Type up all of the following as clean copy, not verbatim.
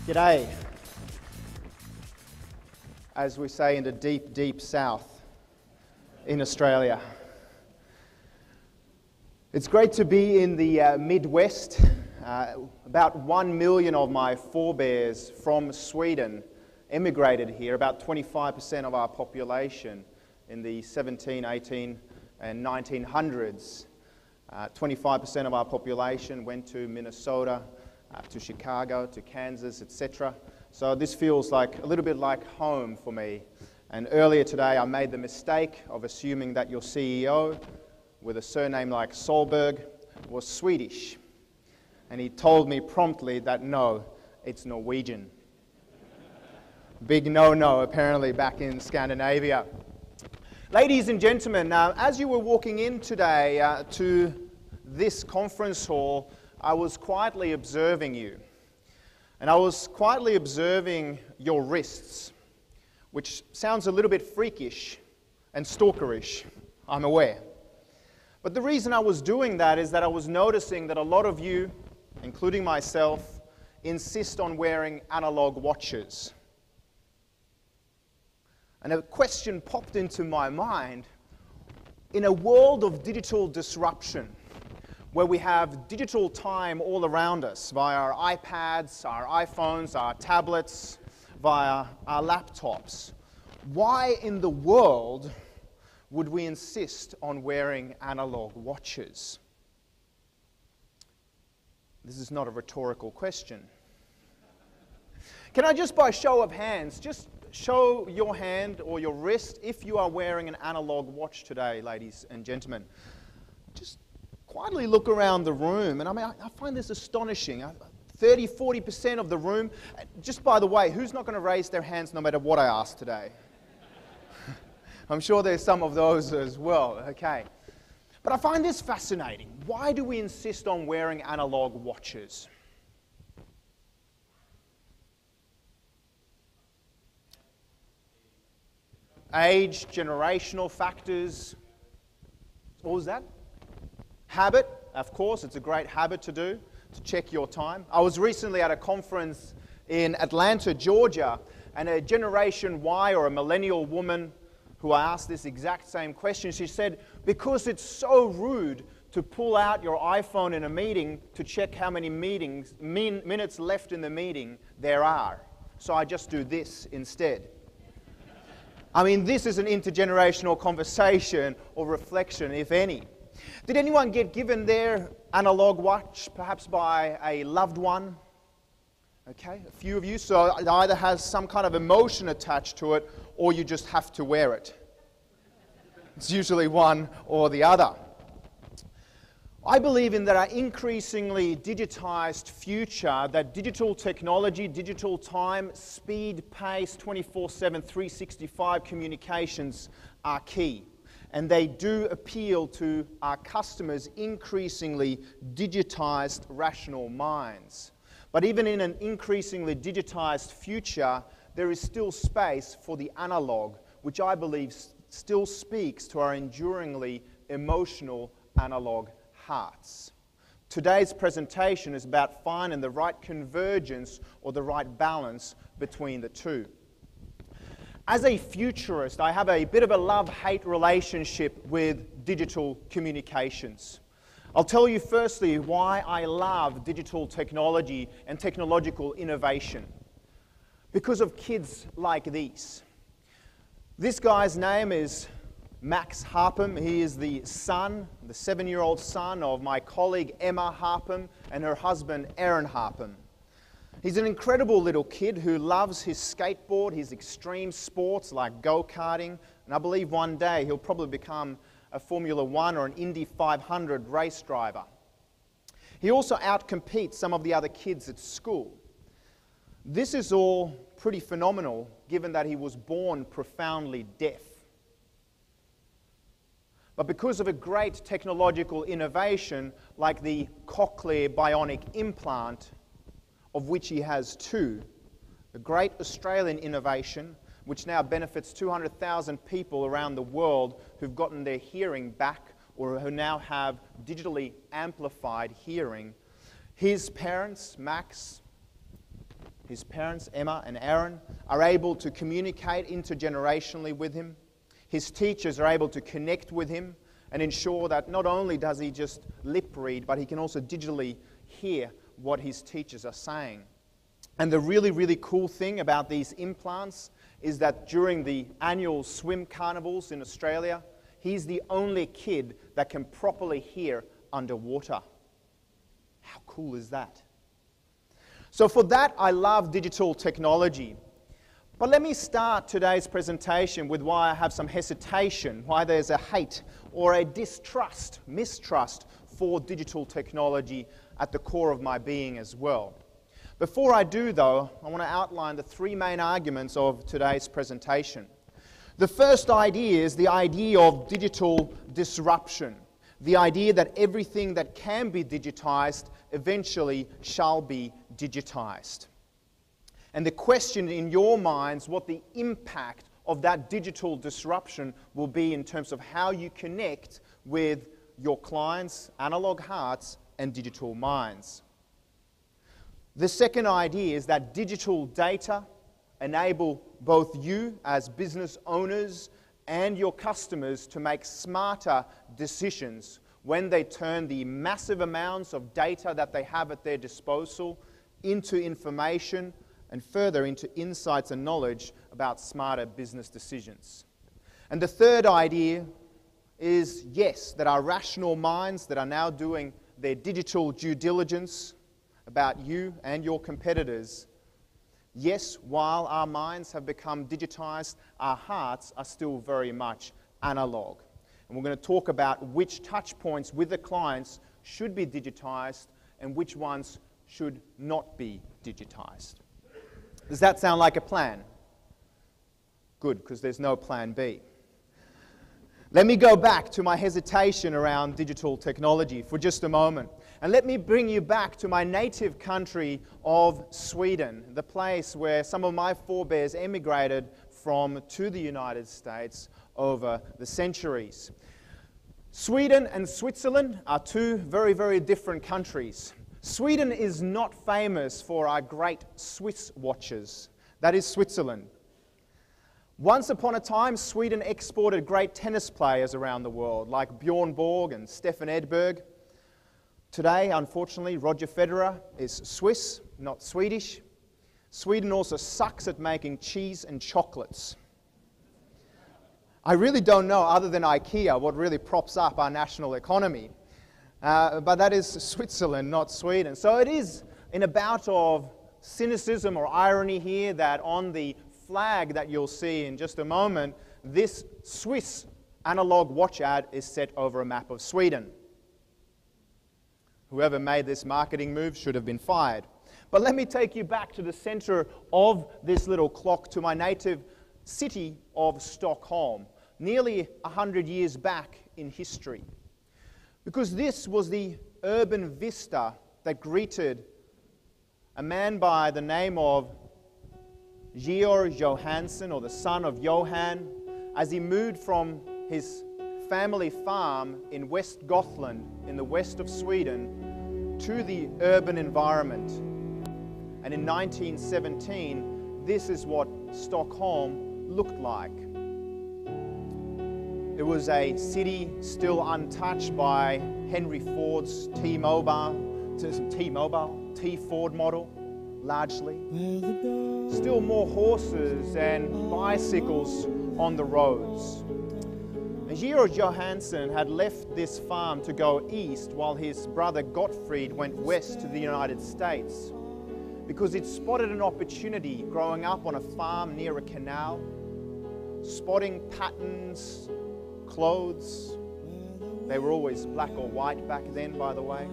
G'day, as we say in the deep, deep south in Australia. It's great to be in the Midwest. About 1 million of my forebears from Sweden emigrated here, about 25% of our population in the 17, 18 and 1900s. 25% of our population went to Minnesota, to Chicago, to Kansas, etc. So this feels like a little bit like home for me. And earlier today I made the mistake of assuming that your CEO, with a surname like Solberg, was Swedish. And he told me promptly that no, it's Norwegian. Big no-no apparently back in Scandinavia. Ladies and gentlemen, as you were walking in today to this conference hall, I was quietly observing you. And I was quietly observing your wrists, which sounds a little bit freakish and stalkerish, I'm aware. But the reason I was doing that is that I was noticing that a lot of you, including myself, insist on wearing analog watches. And a question popped into my mind. In a world of digital disruption, where we have digital time all around us via our iPads, our iPhones, our tablets, via our laptops, why in the world would we insist on wearing analog watches? This is not a rhetorical question. Can I just, by show of hands, just show your hand or your wrist if you are wearing an analog watch today, ladies and gentlemen? Just quietly look around the room, and I find this astonishing. 30, 40% of the room, just by the way, who's not going to raise their hands no matter what I ask today? I'm sure there's some of those as well, okay. But I find this fascinating. Why do we insist on wearing analog watches? Age, generational factors. What was that? Habit, of course, it's a great habit to do, to check your time. I was recently at a conference in Atlanta, Georgia, and a Generation Y or a millennial woman who I asked this exact same question, she said, because it's so rude to pull out your iPhone in a meeting to check how many minutes left in the meeting there are. So I just do this instead. I mean, this is an intergenerational conversation or reflection, if any. Did anyone get given their analog watch, perhaps by a loved one? Okay, a few of you. So it either has some kind of emotion attached to it, or you just have to wear it. It's usually one or the other. I believe in that increasingly digitized future, that digital technology, digital time, speed, pace, 24/7, 365 communications are key. And they do appeal to our customers' increasingly digitized rational minds. But even in an increasingly digitized future, there is still space for the analog, which I believe still speaks to our enduringly emotional analog hearts. Today's presentation is about finding the right convergence or the right balance between the two. As a futurist, I have a bit of a love-hate relationship with digital communications. I'll tell you firstly why I love digital technology and technological innovation. Because of kids like these. This guy's name is Max Harpham. He is the son, the 7-year-old son of my colleague Emma Harpham and her husband Aaron Harpham. He's an incredible little kid who loves his skateboard, his extreme sports like go-karting, and I believe one day he'll probably become a Formula One or an Indy 500 race driver. He also outcompetes some of the other kids at school. This is all pretty phenomenal given that he was born profoundly deaf. But because of a great technological innovation like the cochlear bionic implant, of which he has two, a great Australian innovation which now benefits 200,000 people around the world who've gotten their hearing back or who now have digitally amplified hearing. His parents, Max, his parents, Emma and Aaron, are able to communicate intergenerationally with him. His teachers are able to connect with him and ensure that not only does he just lip read, but he can also digitally hear what his teachers are saying. And the really, really cool thing about these implants is that during the annual swim carnivals in Australia, he's the only kid that can properly hear underwater. How cool is that? So for that, I love digital technology. But let me start today's presentation with why I have some hesitation, why there's a hate or a mistrust for digital technology at the core of my being as well. Before I do, though, I want to outline the three main arguments of today's presentation. The first idea is the idea of digital disruption, the idea that everything that can be digitized eventually shall be digitized. And the question in your minds, what the impact of that digital disruption will be in terms of how you connect with your clients' analog hearts and digital minds. The second idea is that digital data enable both you as business owners and your customers to make smarter decisions when they turn the massive amounts of data that they have at their disposal into information and further into insights and knowledge about smarter business decisions. And the third idea is, yes, that our rational minds that are now doing their digital due diligence about you and your competitors, yes, while our minds have become digitized, our hearts are still very much analog. And we're going to talk about which touch points with the clients should be digitized and which ones should not be digitized. Does that sound like a plan? Good, because there's no plan B. Let me go back to my hesitation around digital technology for just a moment. And let me bring you back to my native country of Sweden, the place where some of my forebears emigrated from to the United States over the centuries. Sweden and Switzerland are two very, very different countries. Sweden is not famous for our great Swiss watches. That is Switzerland. Once upon a time, Sweden exported great tennis players around the world, like Bjorn Borg and Stefan Edberg. Today, unfortunately, Roger Federer is Swiss, not Swedish. Sweden also sucks at making cheese and chocolates. I really don't know, other than IKEA, what really props up our national economy. But that is Switzerland, not Sweden. So it is in a bout of cynicism or irony here that on the flag that you'll see in just a moment, this Swiss analog watch ad is set over a map of Sweden. Whoever made this marketing move should have been fired. But let me take you back to the center of this little clock, to my native city of Stockholm, nearly 100 years back in history. Because this was the urban vista that greeted a man by the name of Georg Johansson, or the son of Johan, as he moved from his family farm in West Gothland in the west of Sweden to the urban environment. And in 1917, this is what Stockholm looked like. It was a city still untouched by Henry Ford's T-Ford model, largely. Still more horses and bicycles on the roads. And Georg Johansson had left this farm to go east while his brother Gottfried went west to the United States, because he'd spotted an opportunity growing up on a farm near a canal, spotting patterns, clothes. They were always black or white back then, by the way.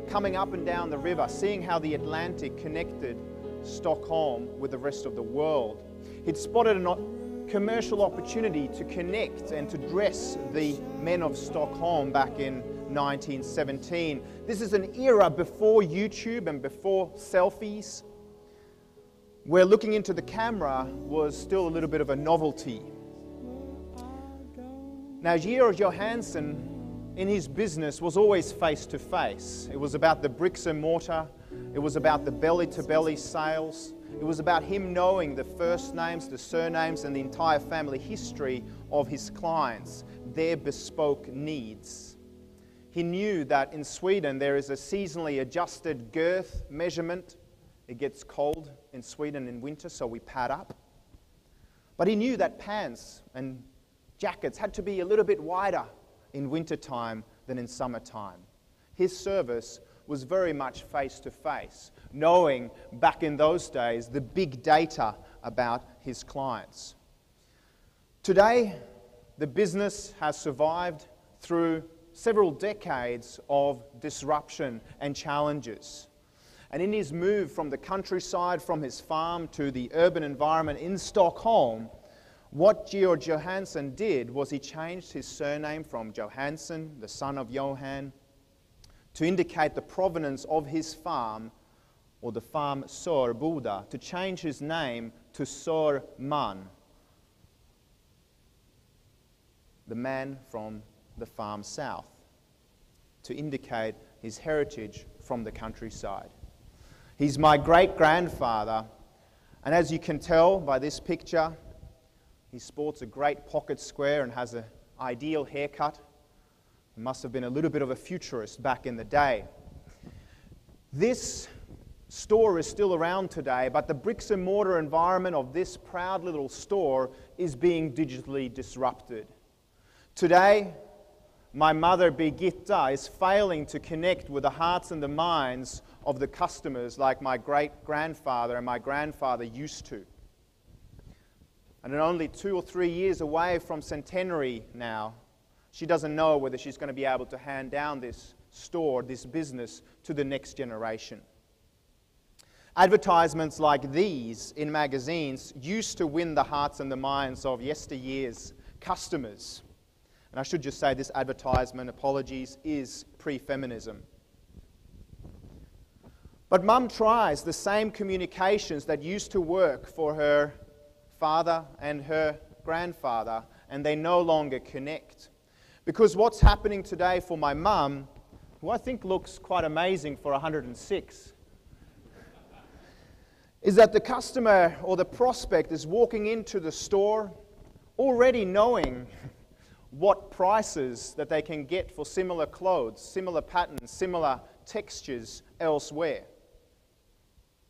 Coming up and down the river, seeing how the Atlantic connected Stockholm with the rest of the world. He'd spotted a commercial opportunity to connect and to dress the men of Stockholm back in 1917. This is an era before YouTube and before selfies, where looking into the camera was still a little bit of a novelty. Now, Georg Johansson in his business was always face-to-face. It was about the bricks and mortar. It was about the belly-to-belly sales. It was about him knowing the first names, the surnames, and the entire family history of his clients, their bespoke needs. He knew that in Sweden there is a seasonally adjusted girth measurement. It gets cold in Sweden in winter, so we pad up. But he knew that pants and jackets had to be a little bit wider in wintertime than in summertime. His service was very much face-to-face, knowing back in those days the big data about his clients. Today, the business has survived through several decades of disruption and challenges. And in his move from the countryside, from his farm to the urban environment in Stockholm, what Georg Johansson did was he changed his surname from Johansson, the son of Johan, to indicate the provenance of his farm, or the farm Sörboda, to change his name to Sörman, the man from the farm south, to indicate his heritage from the countryside. He's my great-grandfather, and as you can tell by this picture, he sports a great pocket square and has an ideal haircut. He must have been a little bit of a futurist back in the day. This store is still around today, but the bricks and mortar environment of this proud little store is being digitally disrupted. Today, my mother Birgitta is failing to connect with the hearts and the minds of the customers like my great-grandfather and my grandfather used to. And only 2 or 3 years away from centenary now, she doesn't know whether she's going to be able to hand down this store, this business, to the next generation. Advertisements like these in magazines used to win the hearts and the minds of yesteryear's customers. And I should just say this advertisement, apologies, is pre-feminism. But Mum tries the same communications that used to work for her father and her grandfather, and they no longer connect. Because what's happening today for my mum, who I think looks quite amazing for 106, is that the customer or the prospect is walking into the store already knowing what prices that they can get for similar clothes, similar patterns, similar textures elsewhere.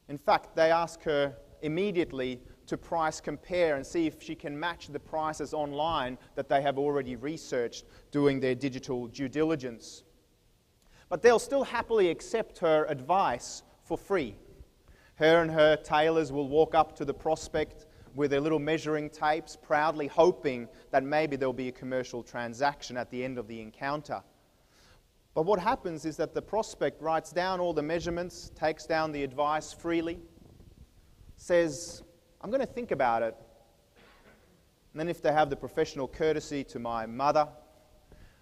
In fact, they ask her immediately to price compare and see if she can match the prices online that they have already researched doing their digital due diligence. But they'll still happily accept her advice for free. Her and her tailors will walk up to the prospect with their little measuring tapes, proudly hoping that maybe there'll be a commercial transaction at the end of the encounter. But what happens is that the prospect writes down all the measurements, takes down the advice freely, says, I'm going to think about it. And then if they have the professional courtesy to my mother,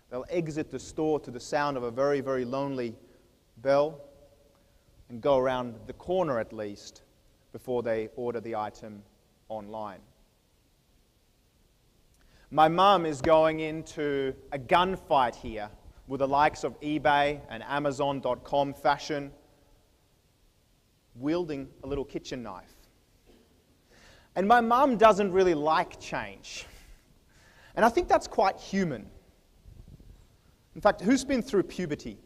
they'll exit the store to the sound of a very, very lonely bell and go around the corner at least before they order the item online. My mum is going into a gunfight here with the likes of eBay and Amazon.com fashion, wielding a little kitchen knife. And my mum doesn't really like change. And I think that's quite human. In fact, who's been through puberty?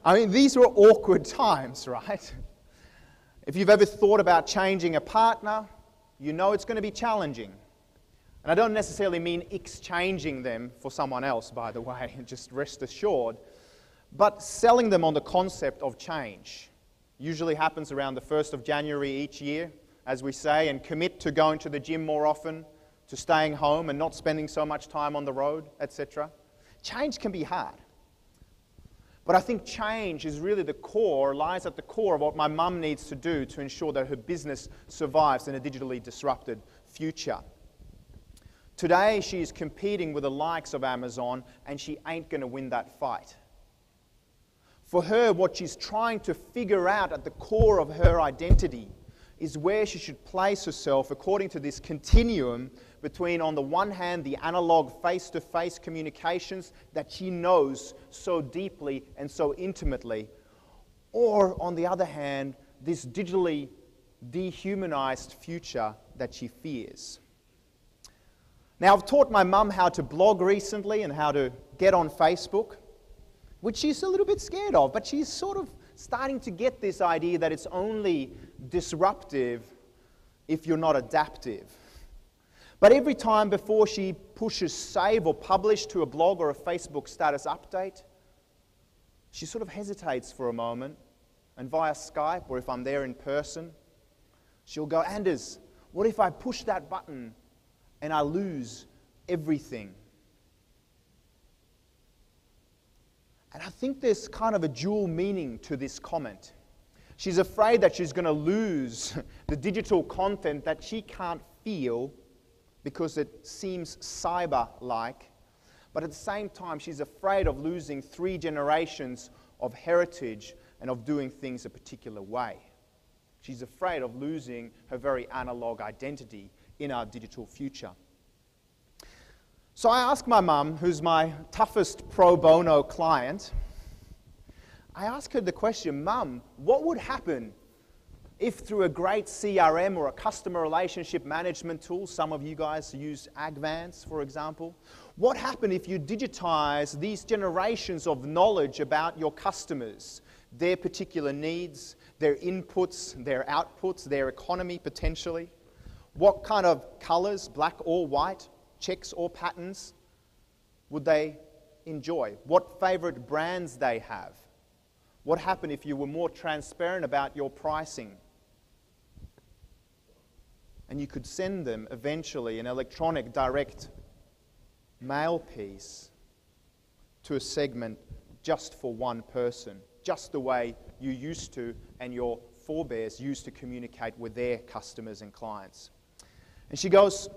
I mean, these were awkward times, right? If you've ever thought about changing a partner, you know it's going to be challenging. And I don't necessarily mean exchanging them for someone else, by the way, just rest assured, but selling them on the concept of change. Usually happens around the 1st of January each year, as we say, and commit to going to the gym more often, to staying home and not spending so much time on the road, etc. Change can be hard. But I think change is really the core, lies at the core of what my mum needs to do to ensure that her business survives in a digitally disrupted future. Today, she is competing with the likes of Amazon, and she ain't going to win that fight. For her, what she's trying to figure out at the core of her identity is where she should place herself according to this continuum between, on the one hand, the analog face-to-face communications that she knows so deeply and so intimately, or, on the other hand, this digitally dehumanized future that she fears. Now, I've taught my mum how to blog recently and how to get on Facebook, which she's a little bit scared of, but she's sort of starting to get this idea that it's only disruptive if you're not adaptive. But every time before she pushes save or publish to a blog or a Facebook status update, she sort of hesitates for a moment, and via Skype, or if I'm there in person, she'll go, Anders, what if I push that button and I lose everything? And I think there's kind of a dual meaning to this comment. She's afraid that she's going to lose the digital content that she can't feel because it seems cyber-like. But at the same time, she's afraid of losing 3 generations of heritage and of doing things a particular way. She's afraid of losing her very analog identity in our digital future. So I asked my mum, who's my toughest pro bono client, I asked her the question, Mum, what would happen if through a great CRM or a customer relationship management tool, some of you guys use Agvance, for example, what happened if you digitize these generations of knowledge about your customers, their particular needs, their inputs, their outputs, their economy potentially? What kind of colors, black or white, checks or patterns, would they enjoy? What favorite brands they have? What happened if you were more transparent about your pricing? And you could send them eventually an electronic direct mail piece to a segment just for one person, just the way you used to and your forebears used to communicate with their customers and clients. And she goes,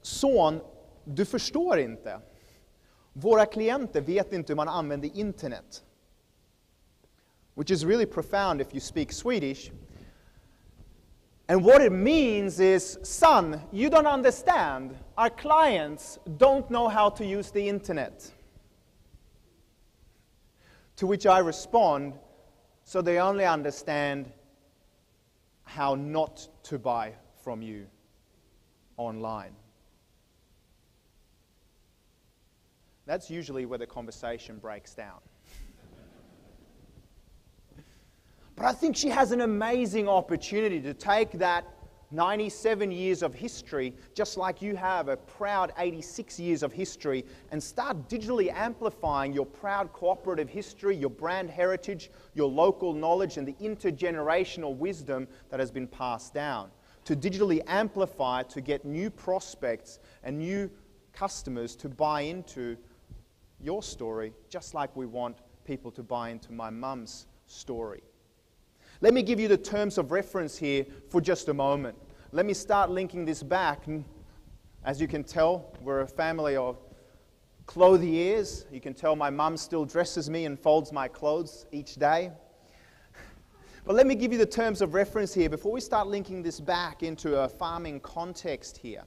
Son, du förstår inte. Våra klienter vet inte hur man använder internet. Which is really profound if you speak Swedish. And what it means is, son, you don't understand. Our clients don't know how to use the internet. To which I respond, so they only understand how not to buy from you online. That's usually where the conversation breaks down. But I think she has an amazing opportunity to take that 97 years of history, just like you have a proud 86 years of history, and start digitally amplifying your proud cooperative history, your brand heritage, your local knowledge, and the intergenerational wisdom that has been passed down. To digitally amplify, to get new prospects and new customers to buy into your story, just like we want people to buy into my mum's story. Let me give you the terms of reference here for just a moment. Let me start linking this back. As you can tell, we're a family of clothiers. You can tell my mum still dresses me and folds my clothes each day. But let me give you the terms of reference here before we start linking this back into a farming context here.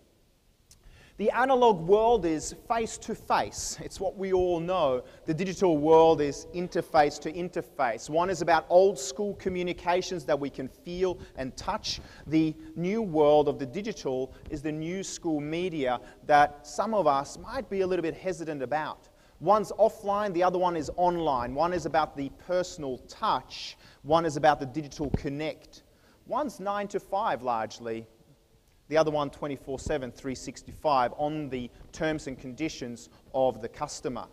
The analog world is face-to-face. It's what we all know. The digital world is interface to interface. One is about old-school communications that we can feel and touch. The new world of the digital is the new school media that some of us might be a little bit hesitant about. One's offline, the other one is online. One is about the personal touch. One is about the digital connect. One's 9 to 5 largely. The other one 24/7, 365 on the terms and conditions of the customer.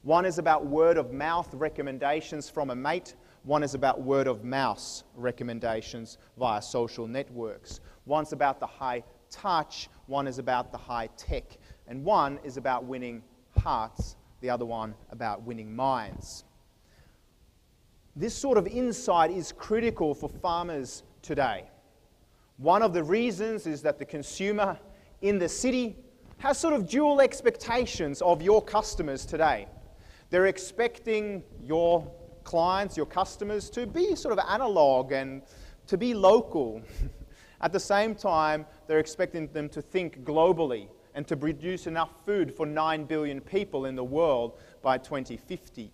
One is about word of mouth recommendations from a mate. One is about word of mouse recommendations via social networks. One's about the high touch. One is about the high tech. And one is about winning hearts. The other one about winning minds. This sort of insight is critical for farmers today. One of the reasons is that the consumer in the city has sort of dual expectations of your customers today. They're expecting your clients, your customers, to be sort of analog and to be local. At the same time, they're expecting them to think globally and to produce enough food for 9 billion people in the world by 2050.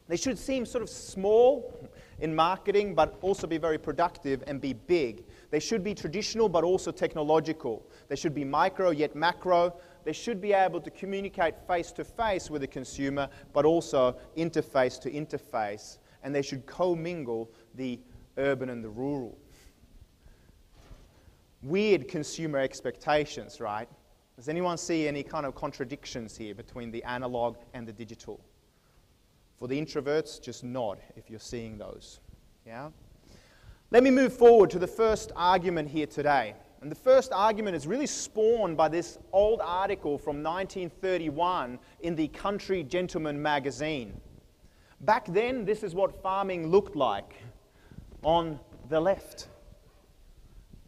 They should seem sort of small in marketing, but also be very productive and be big. They should be traditional, but also technological. They should be micro, yet macro. They should be able to communicate face-to-face with the consumer, but also interface to interface. And they should co-mingle the urban and the rural. Weird consumer expectations, right? Does anyone see any kind of contradictions here between the analog and the digital? For the introverts, just nod if you're seeing those. Yeah? Let me move forward to the first argument here today. And the first argument is really spawned by this old article from 1931 in the Country Gentleman magazine. Back then, this is what farming looked like on the left.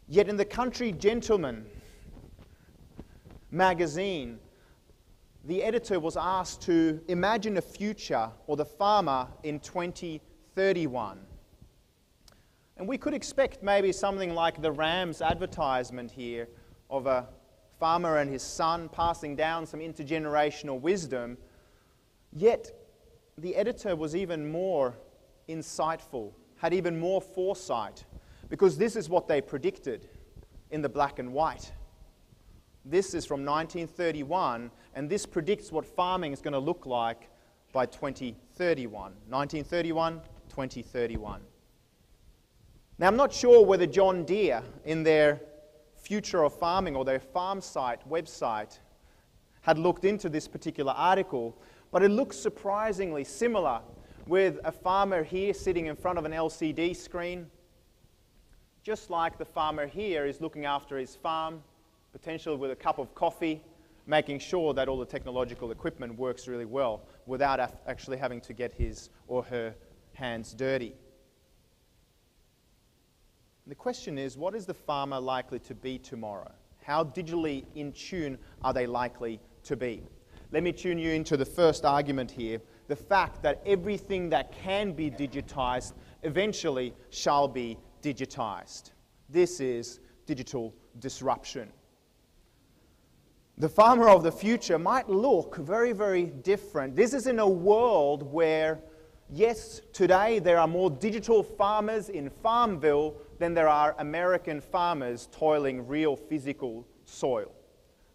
Yet in the Country Gentleman magazine, the editor was asked to imagine a future, or the farmer, in 2031. And we could expect maybe something like the Rams advertisement here of a farmer and his son passing down some intergenerational wisdom. Yet the editor was even more insightful, had even more foresight, because this is what they predicted in the black and white. This is from 1931, and this predicts what farming is going to look like by 2031. 1931, 2031. Now, I'm not sure whether John Deere, in their Future of Farming or their farm site website, had looked into this particular article, but it looks surprisingly similar, with a farmer here sitting in front of an LCD screen, just like the farmer here is looking after his farm, potentially with a cup of coffee, making sure that all the technological equipment works really well without actually having to get his or her hands dirty. The question is, what is the farmer likely to be tomorrow? How digitally in tune are they likely to be? Let me tune you into the first argument here, the fact that everything that can be digitized eventually shall be digitized. This is digital disruption. The farmer of the future might look very, very different. This is in a world where, yes, today there are more digital farmers in Farmville than there are American farmers toiling real physical soil.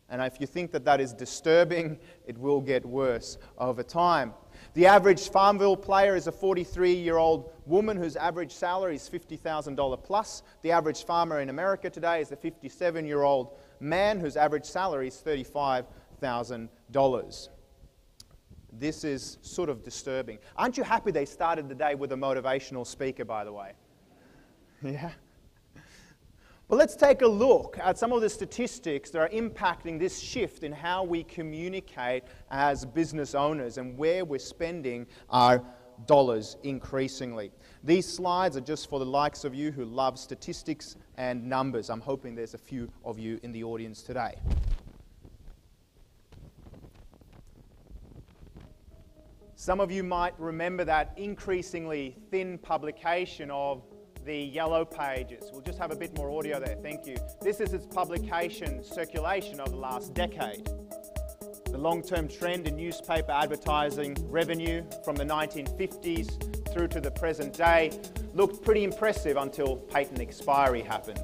And if you think that that is disturbing, it will get worse over time. The average Farmville player is a 43-year-old woman whose average salary is $50,000 plus. The average farmer in America today is a 57-year-old man whose average salary is $35,000. This is sort of disturbing. Aren't you happy they started the day with a motivational speaker, by the way? Yeah? But let's take a look at some of the statistics that are impacting this shift in how we communicate as business owners and where we're spending our dollars increasingly. These slides are just for the likes of you who love statistics and numbers. I'm hoping there's a few of you in the audience today. Some of you might remember that increasingly thin publication of the yellow pages. We'll just have a bit more audio there, thank you. This is its publication circulation over the last decade. The long-term trend in newspaper advertising revenue from the 1950s through to the present day looked pretty impressive until patent expiry happened.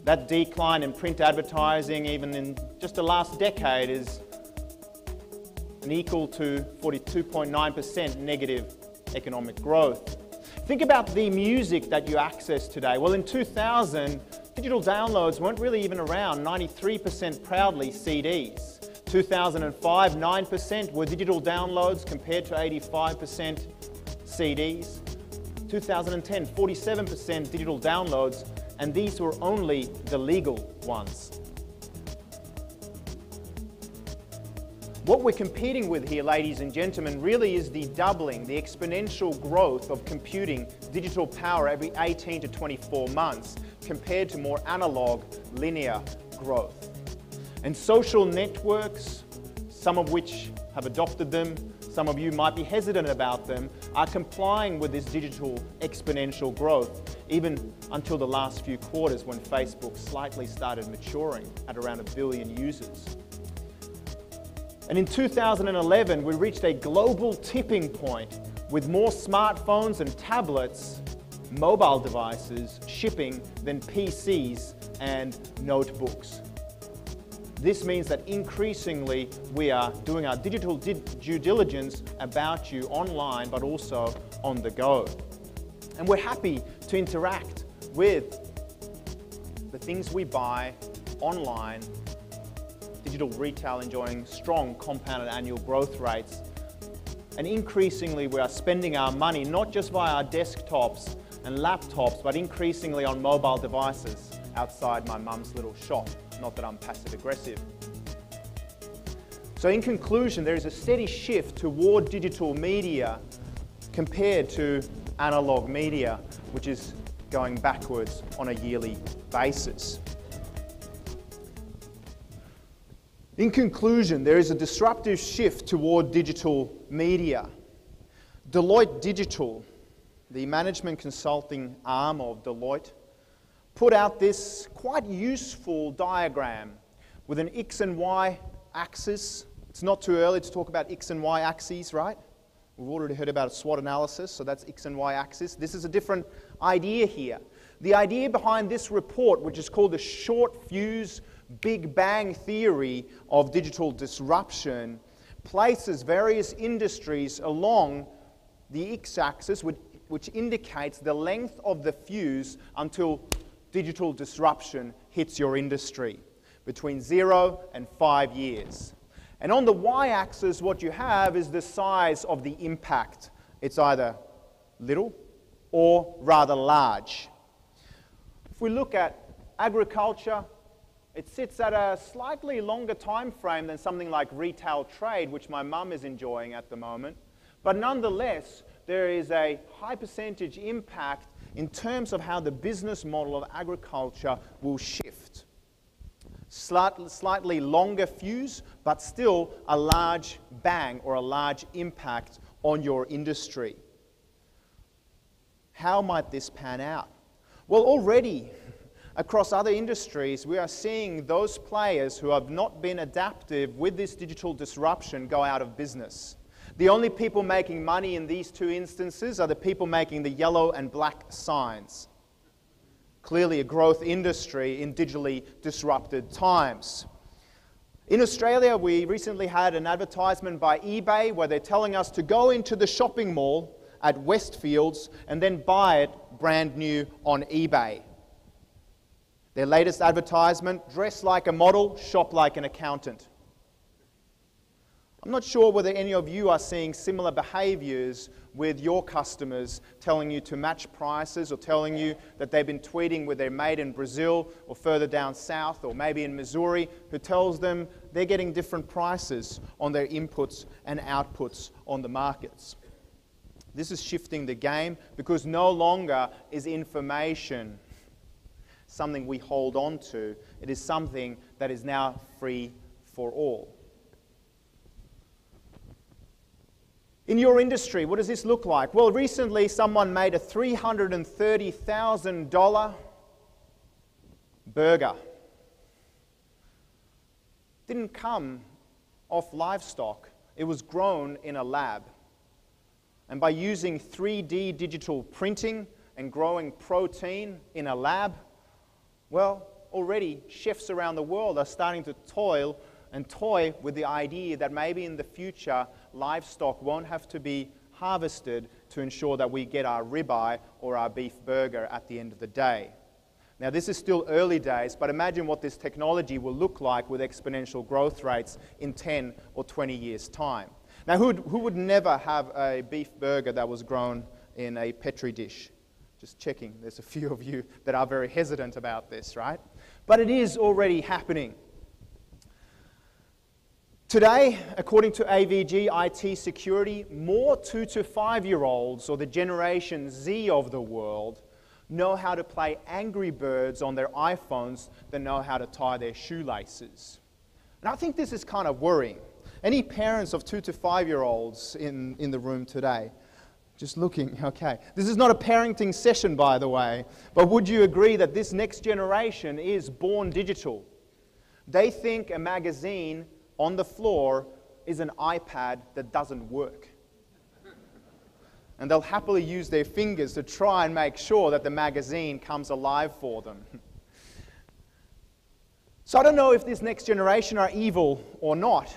That decline in print advertising, even in just the last decade, is an equal to 42.9% negative economic growth. Think about the music that you access today. Well, in 2000, digital downloads weren't really even around, 93% proudly CDs. 2005, 9% were digital downloads compared to 85% CDs. 2010, 47% digital downloads, and these were only the legal ones. What we're competing with here, ladies and gentlemen, really is the doubling, the exponential growth of computing digital power every 18 to 24 months compared to more analog, linear growth. And social networks, some of which have adopted them, some of you might be hesitant about them, are complying with this digital exponential growth, even until the last few quarters when Facebook slightly started maturing at around 1 billion users. And in 2011, we reached a global tipping point with more smartphones and tablets, mobile devices, shipping than PCs and notebooks. This means that increasingly we are doing our digital due diligence about you online, but also on the go. And we're happy to interact with the things we buy online, digital retail enjoying strong compounded annual growth rates. And increasingly we are spending our money not just via our desktops and laptops, but increasingly on mobile devices outside my mum's little shop. Not that I'm passive aggressive. So in conclusion, there is a steady shift toward digital media compared to analogue media, which is going backwards on a yearly basis. In conclusion, there is a disruptive shift toward digital media. Deloitte Digital, the management consulting arm of Deloitte, put out this quite useful diagram with an X and Y axis. It's not too early to talk about X and Y axes, right? We've already heard about a SWOT analysis, so that's X and Y axis. This is a different idea here. The idea behind this report, which is called the short fuse Big Bang theory of digital disruption, places various industries along the X-axis, which indicates the length of the fuse until digital disruption hits your industry, between 0 and 5 years. And on the Y-axis, what you have is the size of the impact. It's either little or rather large. If we look at agriculture, it sits at a slightly longer time frame than something like retail trade, which my mum is enjoying at the moment. But nonetheless, there is a high percentage impact in terms of how the business model of agriculture will shift. Slightly longer fuse, but still a large bang or a large impact on your industry. How might this pan out? Well, already across other industries, we are seeing those players who have not been adaptive with this digital disruption go out of business. The only people making money in these two instances are the people making the yellow and black signs. Clearly a growth industry in digitally disrupted times. In Australia, we recently had an advertisement by eBay where they're telling us to go into the shopping mall at Westfields and then buy it brand new on eBay. Their latest advertisement, dress like a model, shop like an accountant. I'm not sure whether any of you are seeing similar behaviors with your customers telling you to match prices or telling you that they've been tweeting with their mate in Brazil or further down south or maybe in Missouri who tells them they're getting different prices on their inputs and outputs on the markets. This is shifting the game because no longer is information something we hold on to. It is something that is now free for all. In your industry, what does this look like? Well, recently someone made a $330,000 burger. Didn't come off livestock. It was grown in a lab. And by using 3D digital printing and growing protein in a lab, well, already chefs around the world are starting to toy with the idea that maybe in the future livestock won't have to be harvested to ensure that we get our ribeye or our beef burger at the end of the day. Now this is still early days, but imagine what this technology will look like with exponential growth rates in 10 or 20 years' time. Now who would never have a beef burger that was grown in a Petri dish? Just checking, there's a few of you that are very hesitant about this, right? But it is already happening. Today, according to AVG IT Security, more 2 to 5-year-olds, or the Generation Z of the world, know how to play Angry Birds on their iPhones than know how to tie their shoelaces. And I think this is kind of worrying. Any parents of 2 to 5-year-olds in the room today? Just looking, okay. This is not a parenting session, by the way, but would you agree that this next generation is born digital? They think a magazine on the floor is an iPad that doesn't work. And they'll happily use their fingers to try and make sure that the magazine comes alive for them. So I don't know if this next generation are evil or not.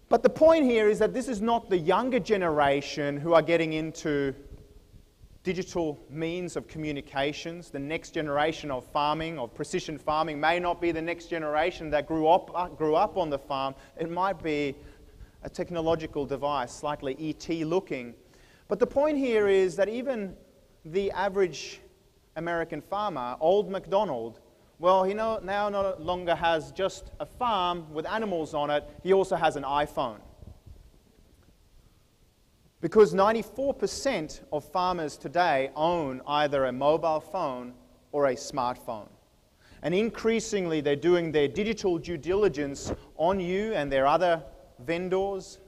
But the point here is that this is not the younger generation who are getting into digital means of communications. The next generation of farming, of precision farming, may not be the next generation that grew up on the farm. It might be a technological device, slightly ET looking. But the point here is that even the average American farmer, old MacDonald, well, he now no longer has just a farm with animals on it, he also has an iPhone. Because 94% of farmers today own either a mobile phone or a smartphone. And increasingly, they're doing their digital due diligence on you and their other vendors,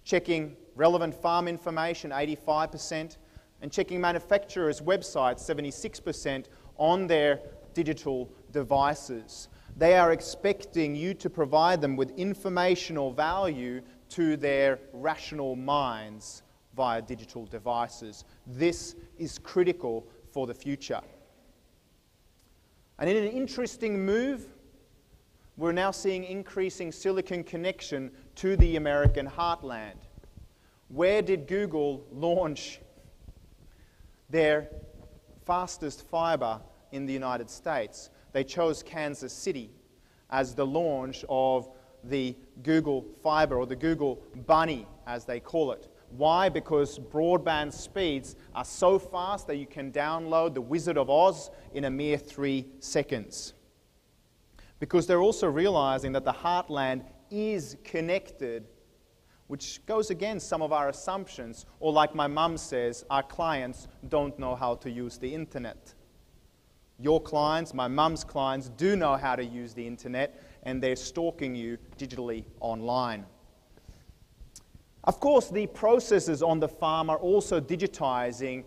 checking relevant farm information, 85%, and checking manufacturers' websites, 76%, on their digital devices. They are expecting you to provide them with informational value to their rational minds via digital devices. This is critical for the future. And in an interesting move, we're now seeing increasing silicon connection to the American heartland. Where did Google launch their fastest fiber in the United States? They chose Kansas City as the launch of the Google Fiber, or the Google Bunny, as they call it. Why? Because broadband speeds are so fast that you can download the Wizard of Oz in a mere 3 seconds. Because they're also realizing that the heartland is connected, which goes against some of our assumptions, or like my mum says, our clients don't know how to use the internet. Your clients, my mum's clients, do know how to use the internet, and they're stalking you digitally online. Of course, the processes on the farm are also digitizing,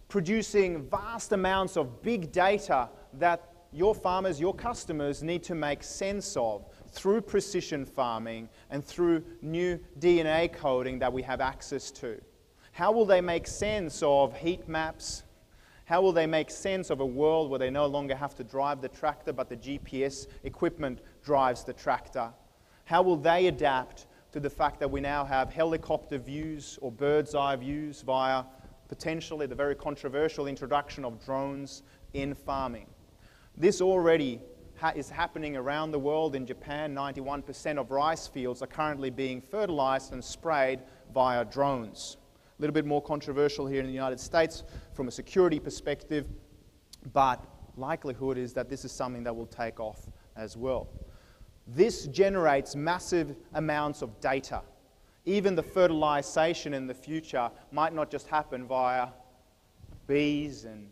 producing vast amounts of big data that your farmers, your customers need to make sense of through precision farming and through new DNA coding that we have access to. How will they make sense of heat maps? How will they make sense of a world where they no longer have to drive the tractor, but the GPS equipment drives the tractor? How will they adapt to the fact that we now have helicopter views or bird's eye views via potentially the very controversial introduction of drones in farming? This already is happening around the world. In Japan, 91% of rice fields are currently being fertilized and sprayed via drones. A little bit more controversial here in the United States from a security perspective, but likelihood is that this is something that will take off as well. This generates massive amounts of data. Even the fertilization in the future might not just happen via bees and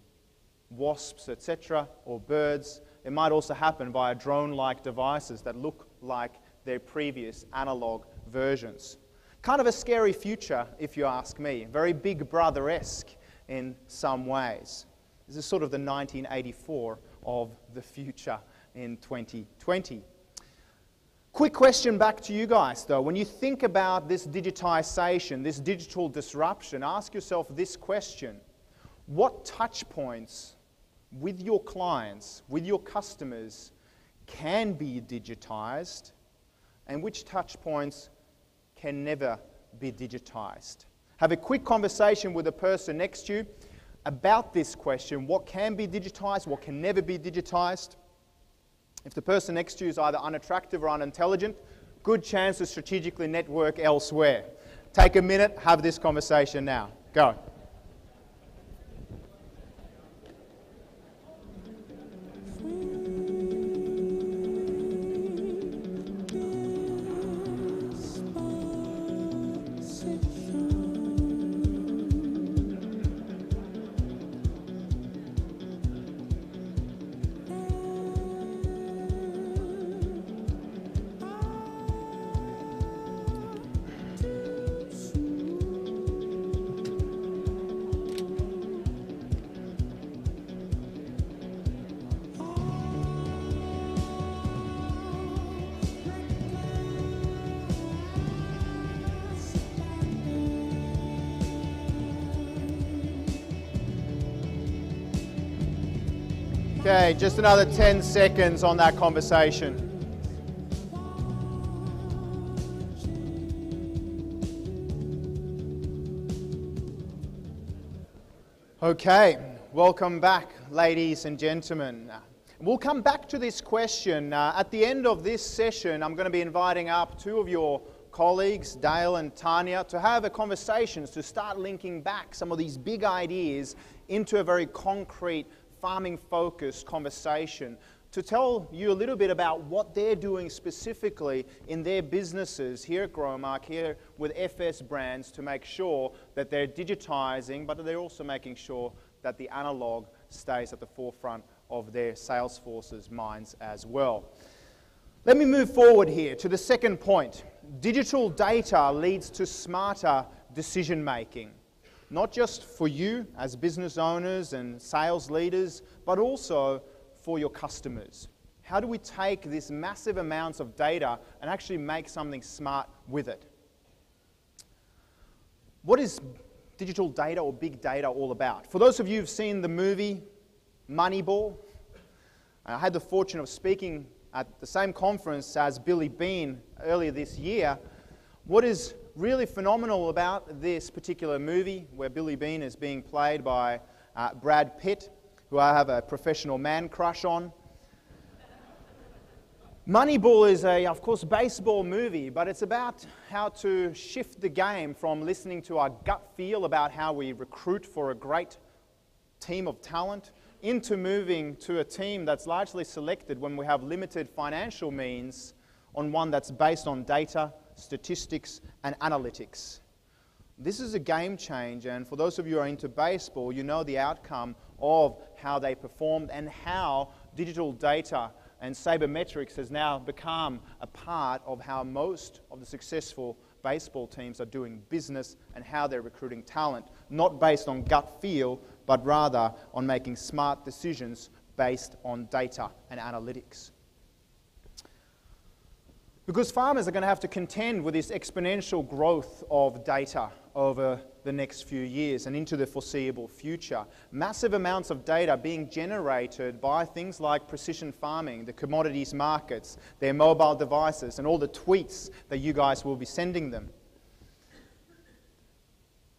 wasps, etc., or birds. It might also happen via drone-like devices that look like their previous analog versions. Kind of a scary future, if you ask me. Very Big Brother-esque in some ways. This is sort of the 1984 of the future in 2020. Quick question back to you guys, though. When you think about this digitization, this digital disruption, ask yourself this question. What touch points with your clients, with your customers, can be digitized, and which touch points can never be digitized? Have a quick conversation with the person next to you about this question. What can be digitized? What can never be digitized? If the person next to you is either unattractive or unintelligent, good chance to strategically network elsewhere. Take a minute, have this conversation now. Go. Okay, just another 10 seconds on that conversation. Okay, welcome back, ladies and gentlemen. We'll come back to this question. At the end of this session, I'm going to be inviting up two of your colleagues, Dale and Tanya, to have a conversation, to start linking back some of these big ideas into a very concrete, farming-focused conversation, to tell you a little bit about what they're doing specifically in their businesses here at Growmark, here with FS Brands, to make sure that they're digitizing, but they're also making sure that the analog stays at the forefront of their sales force's minds as well. Let me move forward here to the second point. Digital data leads to smarter decision making, not just for you as business owners and sales leaders, but also for your customers. How do we take this massive amounts of data and actually make something smart with it? What is digital data or big data all about? For those of you who've seen the movie Moneyball, I had the fortune of speaking at the same conference as Billy Beane earlier this year. What is really phenomenal about this particular movie, where Billy Beane is being played by Brad Pitt, who I have a professional man crush on. Moneyball is of course, baseball movie, but it's about how to shift the game from listening to our gut feel about how we recruit for a great team of talent into moving to a team that's largely selected when we have limited financial means on one that's based on data, statistics, and analytics. This is a game changer, and for those of you who are into baseball, you know the outcome of how they performed and how digital data and sabermetrics has now become a part of how most of the successful baseball teams are doing business and how they're recruiting talent, not based on gut feel, but rather on making smart decisions based on data and analytics. Because farmers are going to have to contend with this exponential growth of data over the next few years and into the foreseeable future. Massive amounts of data being generated by things like precision farming, the commodities markets, their mobile devices, and all the tweets that you guys will be sending them.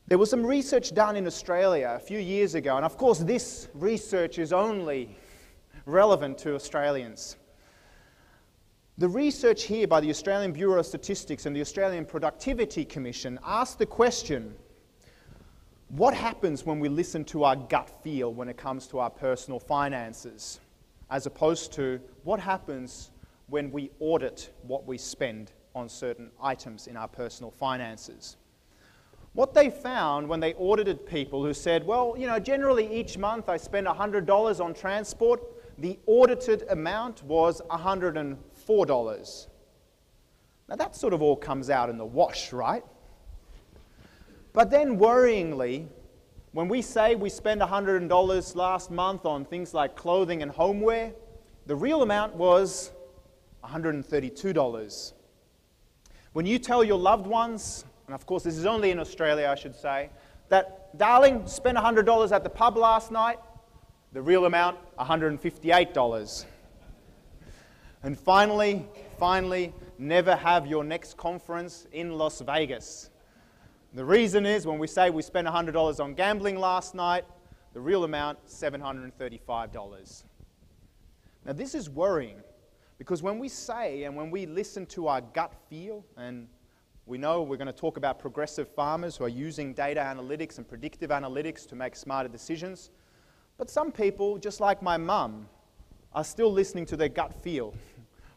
There was some research done in Australia a few years ago, and of course this research is only relevant to Australians. The research here by the Australian Bureau of Statistics and the Australian Productivity Commission asked the question, what happens when we listen to our gut feel when it comes to our personal finances, as opposed to what happens when we audit what we spend on certain items in our personal finances? What they found when they audited people who said, well, you know, generally each month I spend $100 on transport, the audited amount was $104. Now that sort of all comes out in the wash, right? But then worryingly, when we say we spend $100 last month on things like clothing and homeware, the real amount was $132. When you tell your loved ones, and of course this is only in Australia I should say, that darling, spent $100 at the pub last night, the real amount, $158. And finally, never have your next conference in Las Vegas. The reason is when we say we spent $100 on gambling last night, the real amount, $735. Now this is worrying because when we say and when we listen to our gut feel, and we know we're going to talk about progressive farmers who are using data analytics and predictive analytics to make smarter decisions, but some people, just like my mum, are still listening to their gut feel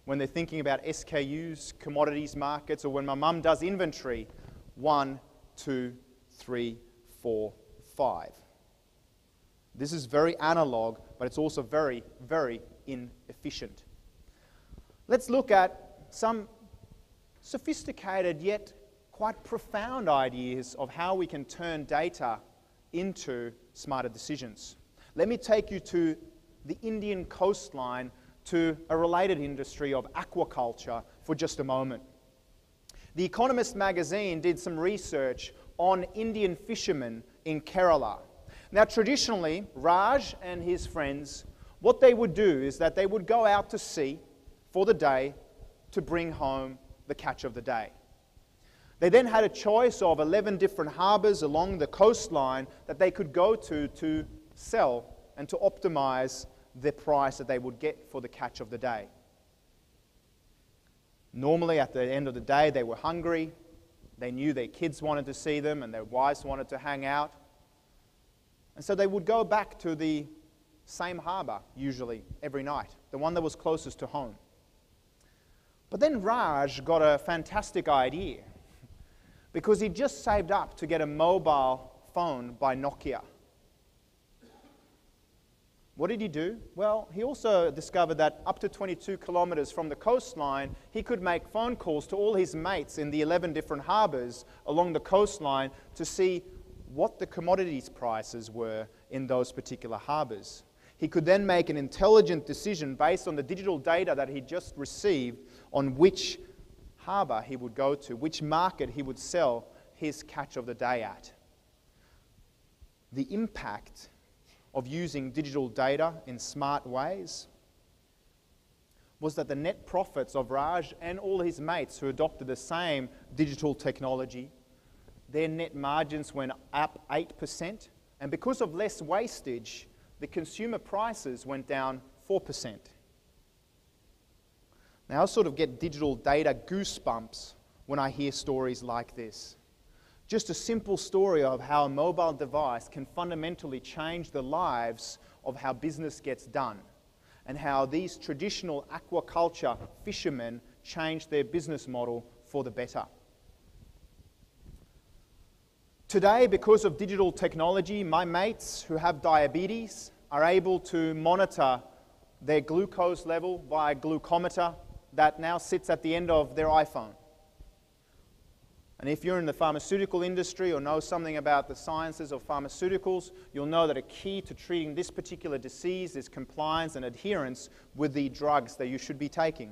when they're thinking about SKUs, commodities markets, or when my mum does inventory, 1, 2, 3, 4, 5. This is very analog, but it's also very, very inefficient. Let's look at some sophisticated yet quite profound ideas of how we can turn data into smarter decisions. Let me take you to the Indian coastline, to a related industry of aquaculture for just a moment. The Economist magazine did some research on Indian fishermen in Kerala. Now traditionally, Raj and his friends what they would do is that they would go out to sea for the day to bring home the catch of the day. They then had a choice of 11 different harbours along the coastline that they could go to sell and to optimize the price that they would get for the catch of the day. Normally, at the end of the day, they were hungry. They knew their kids wanted to see them and their wives wanted to hang out. And so they would go back to the same harbour, usually, every night, the one that was closest to home. But then Raj got a fantastic idea, because he just saved up to get a mobile phone by Nokia. What did he do? Well, he also discovered that up to 22 kilometers from the coastline, he could make phone calls to all his mates in the 11 different harbours along the coastline to see what the commodities prices were in those particular harbours. He could then make an intelligent decision based on the digital data that he just received on which harbour he would go to, which market he would sell his catch of the day at. The impact of using digital data in smart ways was that the net profits of Raj and all his mates who adopted the same digital technology, their net margins went up 8%, and because of less wastage, the consumer prices went down 4%. Now, I sort of get digital data goosebumps when I hear stories like this. Just a simple story of how a mobile device can fundamentally change the lives of how business gets done, and how these traditional aquaculture fishermen changed their business model for the better. Today, because of digital technology, my mates who have diabetes are able to monitor their glucose level via a glucometer that now sits at the end of their iPhone. And if you're in the pharmaceutical industry or know something about the sciences of pharmaceuticals, you'll know that a key to treating this particular disease is compliance and adherence with the drugs that you should be taking.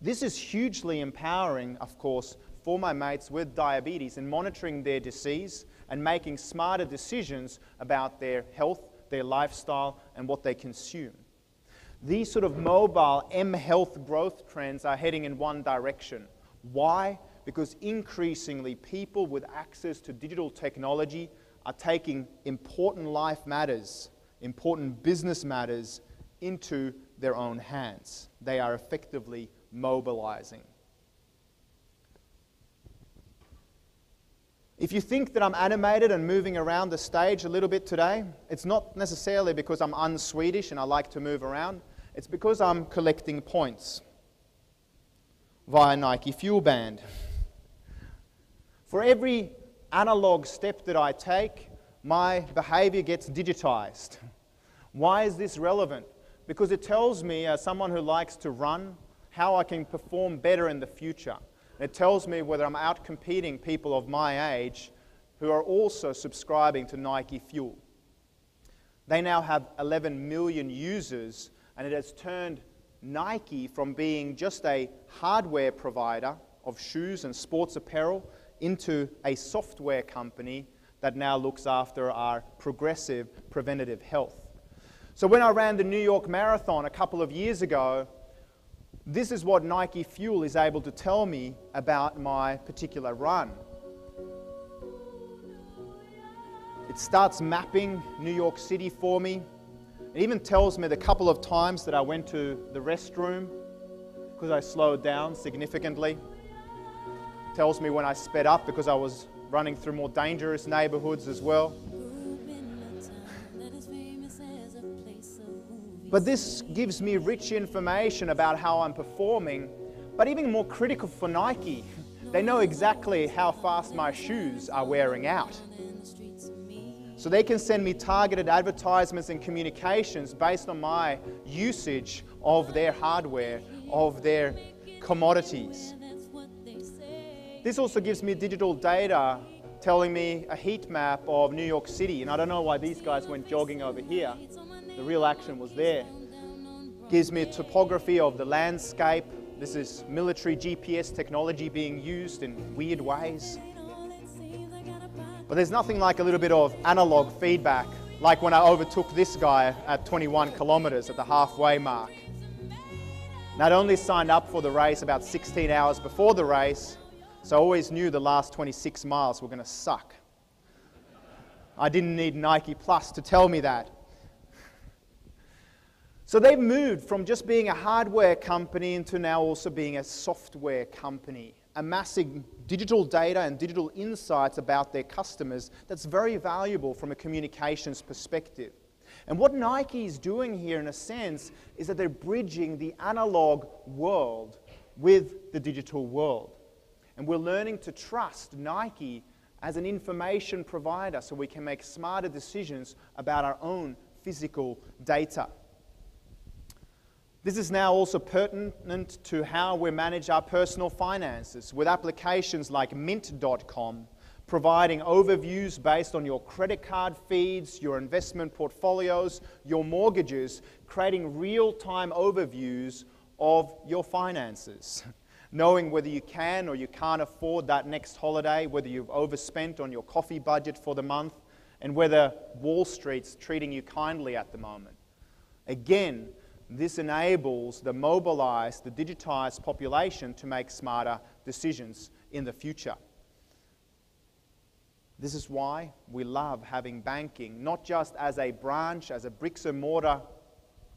This is hugely empowering, of course, for my mates with diabetes in monitoring their disease and making smarter decisions about their health, their lifestyle, and what they consume. These sort of mobile M-health growth trends are heading in one direction. Why? Because increasingly people with access to digital technology are taking important life matters, important business matters into their own hands. They are effectively mobilizing. If you think that I'm animated and moving around the stage a little bit today, it's not necessarily because I'm un-Swedish and I like to move around. It's because I'm collecting points via Nike Fuel Band. For every analog step that I take, my behavior gets digitized. Why is this relevant? Because it tells me, as someone who likes to run, how I can perform better in the future. It tells me whether I'm out competing people of my age who are also subscribing to Nike Fuel. They now have 11 million users, and it has turned Nike from being just a hardware provider of shoes and sports apparel into a software company that now looks after our progressive preventative health. So when I ran the New York Marathon a couple of years ago, this is what Nike Fuel is able to tell me about my particular run. It starts mapping New York City for me. It even tells me the couple of times that I went to the restroom because I slowed down significantly. It tells me when I sped up because I was running through more dangerous neighborhoods as well. But this gives me rich information about how I'm performing, but even more critical for Nike, they know exactly how fast my shoes are wearing out. So they can send me targeted advertisements and communications based on my usage of their hardware, of their commodities. This also gives me digital data telling me a heat map of New York City, and I don't know why these guys went jogging over here. The real action was there. Gives me a topography of the landscape. This is military GPS technology being used in weird ways. But there's nothing like a little bit of analog feedback like when I overtook this guy at 21 kilometers at the halfway mark. And I'd only signed up for the race about 16 hours before the race, so I always knew the last 26 miles were going to suck. I didn't need Nike Plus to tell me that. So they've moved from just being a hardware company into now also being a software company, amassing digital data and digital insights about their customers that's very valuable from a communications perspective. And what Nike is doing here, in a sense, is that they're bridging the analog world with the digital world. And we're learning to trust Nike as an information provider so we can make smarter decisions about our own physical data. This is now also pertinent to how we manage our personal finances with applications like Mint.com, providing overviews based on your credit card feeds, your investment portfolios, your mortgages, creating real-time overviews of your finances. Knowing whether you can or you can't afford that next holiday, whether you've overspent on your coffee budget for the month, and whether Wall Street's treating you kindly at the moment. Again, this enables the mobilized, the digitized population to make smarter decisions in the future. This is why we love having banking, not just as a branch, as a bricks and mortar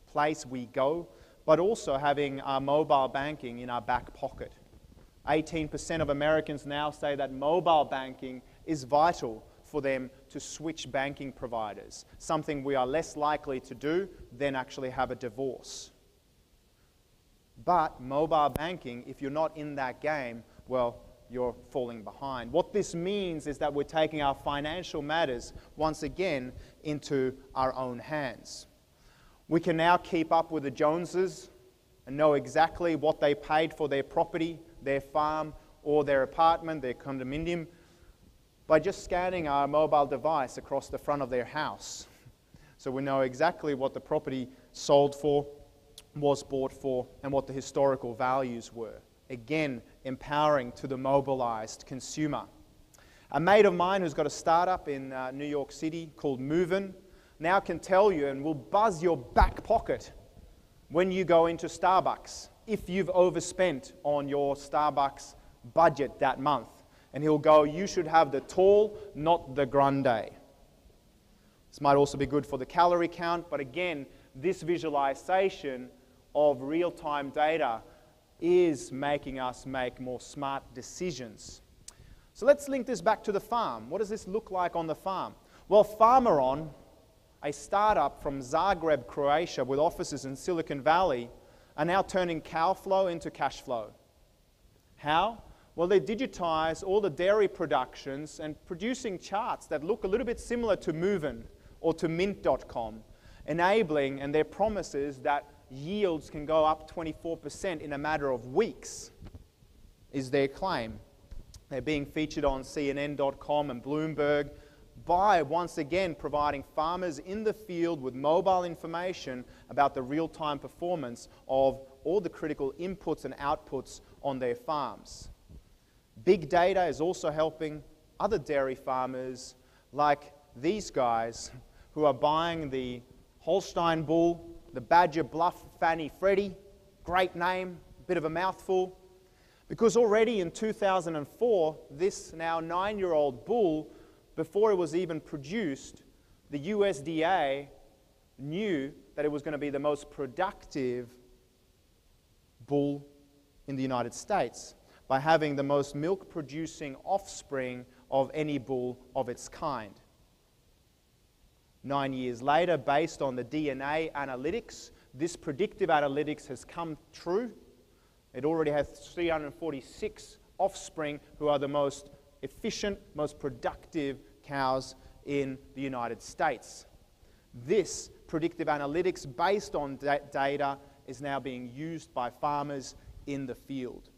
place we go, but also having our mobile banking in our back pocket. 18% of Americans now say that mobile banking is vital for them to switch banking providers, something we are less likely to do than actually have a divorce. But mobile banking, if you're not in that game, well, you're falling behind. What this means is that we're taking our financial matters once again into our own hands. We can now keep up with the Joneses and know exactly what they paid for their property, their farm, or their apartment, their condominium, by just scanning our mobile device across the front of their house. So we know exactly what the property sold for, was bought for, and what the historical values were. Again, empowering to the mobilized consumer. A mate of mine who's got a startup in New York City called Movin' now can tell you and will buzz your back pocket when you go into Starbucks if you've overspent on your Starbucks budget that month. And he'll go, you should have the tall, not the grande. This might also be good for the calorie count, but again, this visualization of real-time data is making us make more smart decisions. So let's link this back to the farm. What does this look like on the farm? Well, Farmeron, a startup from Zagreb, Croatia, with offices in Silicon Valley, are now turning cow flow into cash flow. How? Well, they digitize all the dairy productions and producing charts that look a little bit similar to Movin' or to Mint.com, enabling, and their promise is that yields can go up 24% in a matter of weeks, is their claim. They're being featured on CNN.com and Bloomberg by, once again, providing farmers in the field with mobile information about the real-time performance of all the critical inputs and outputs on their farms. Big data is also helping other dairy farmers like these guys who are buying the Holstein bull, the Badger Bluff Fanny Freddy, great name, bit of a mouthful, because already in 2004, this now 9-year-old bull, before it was even produced, the USDA knew that it was going to be the most productive bull in the United States by having the most milk-producing offspring of any bull of its kind. 9 years later, based on the DNA analytics, this predictive analytics has come true. It already has 346 offspring who are the most efficient, most productive cows in the United States. This predictive analytics based on data is now being used by farmers in the field.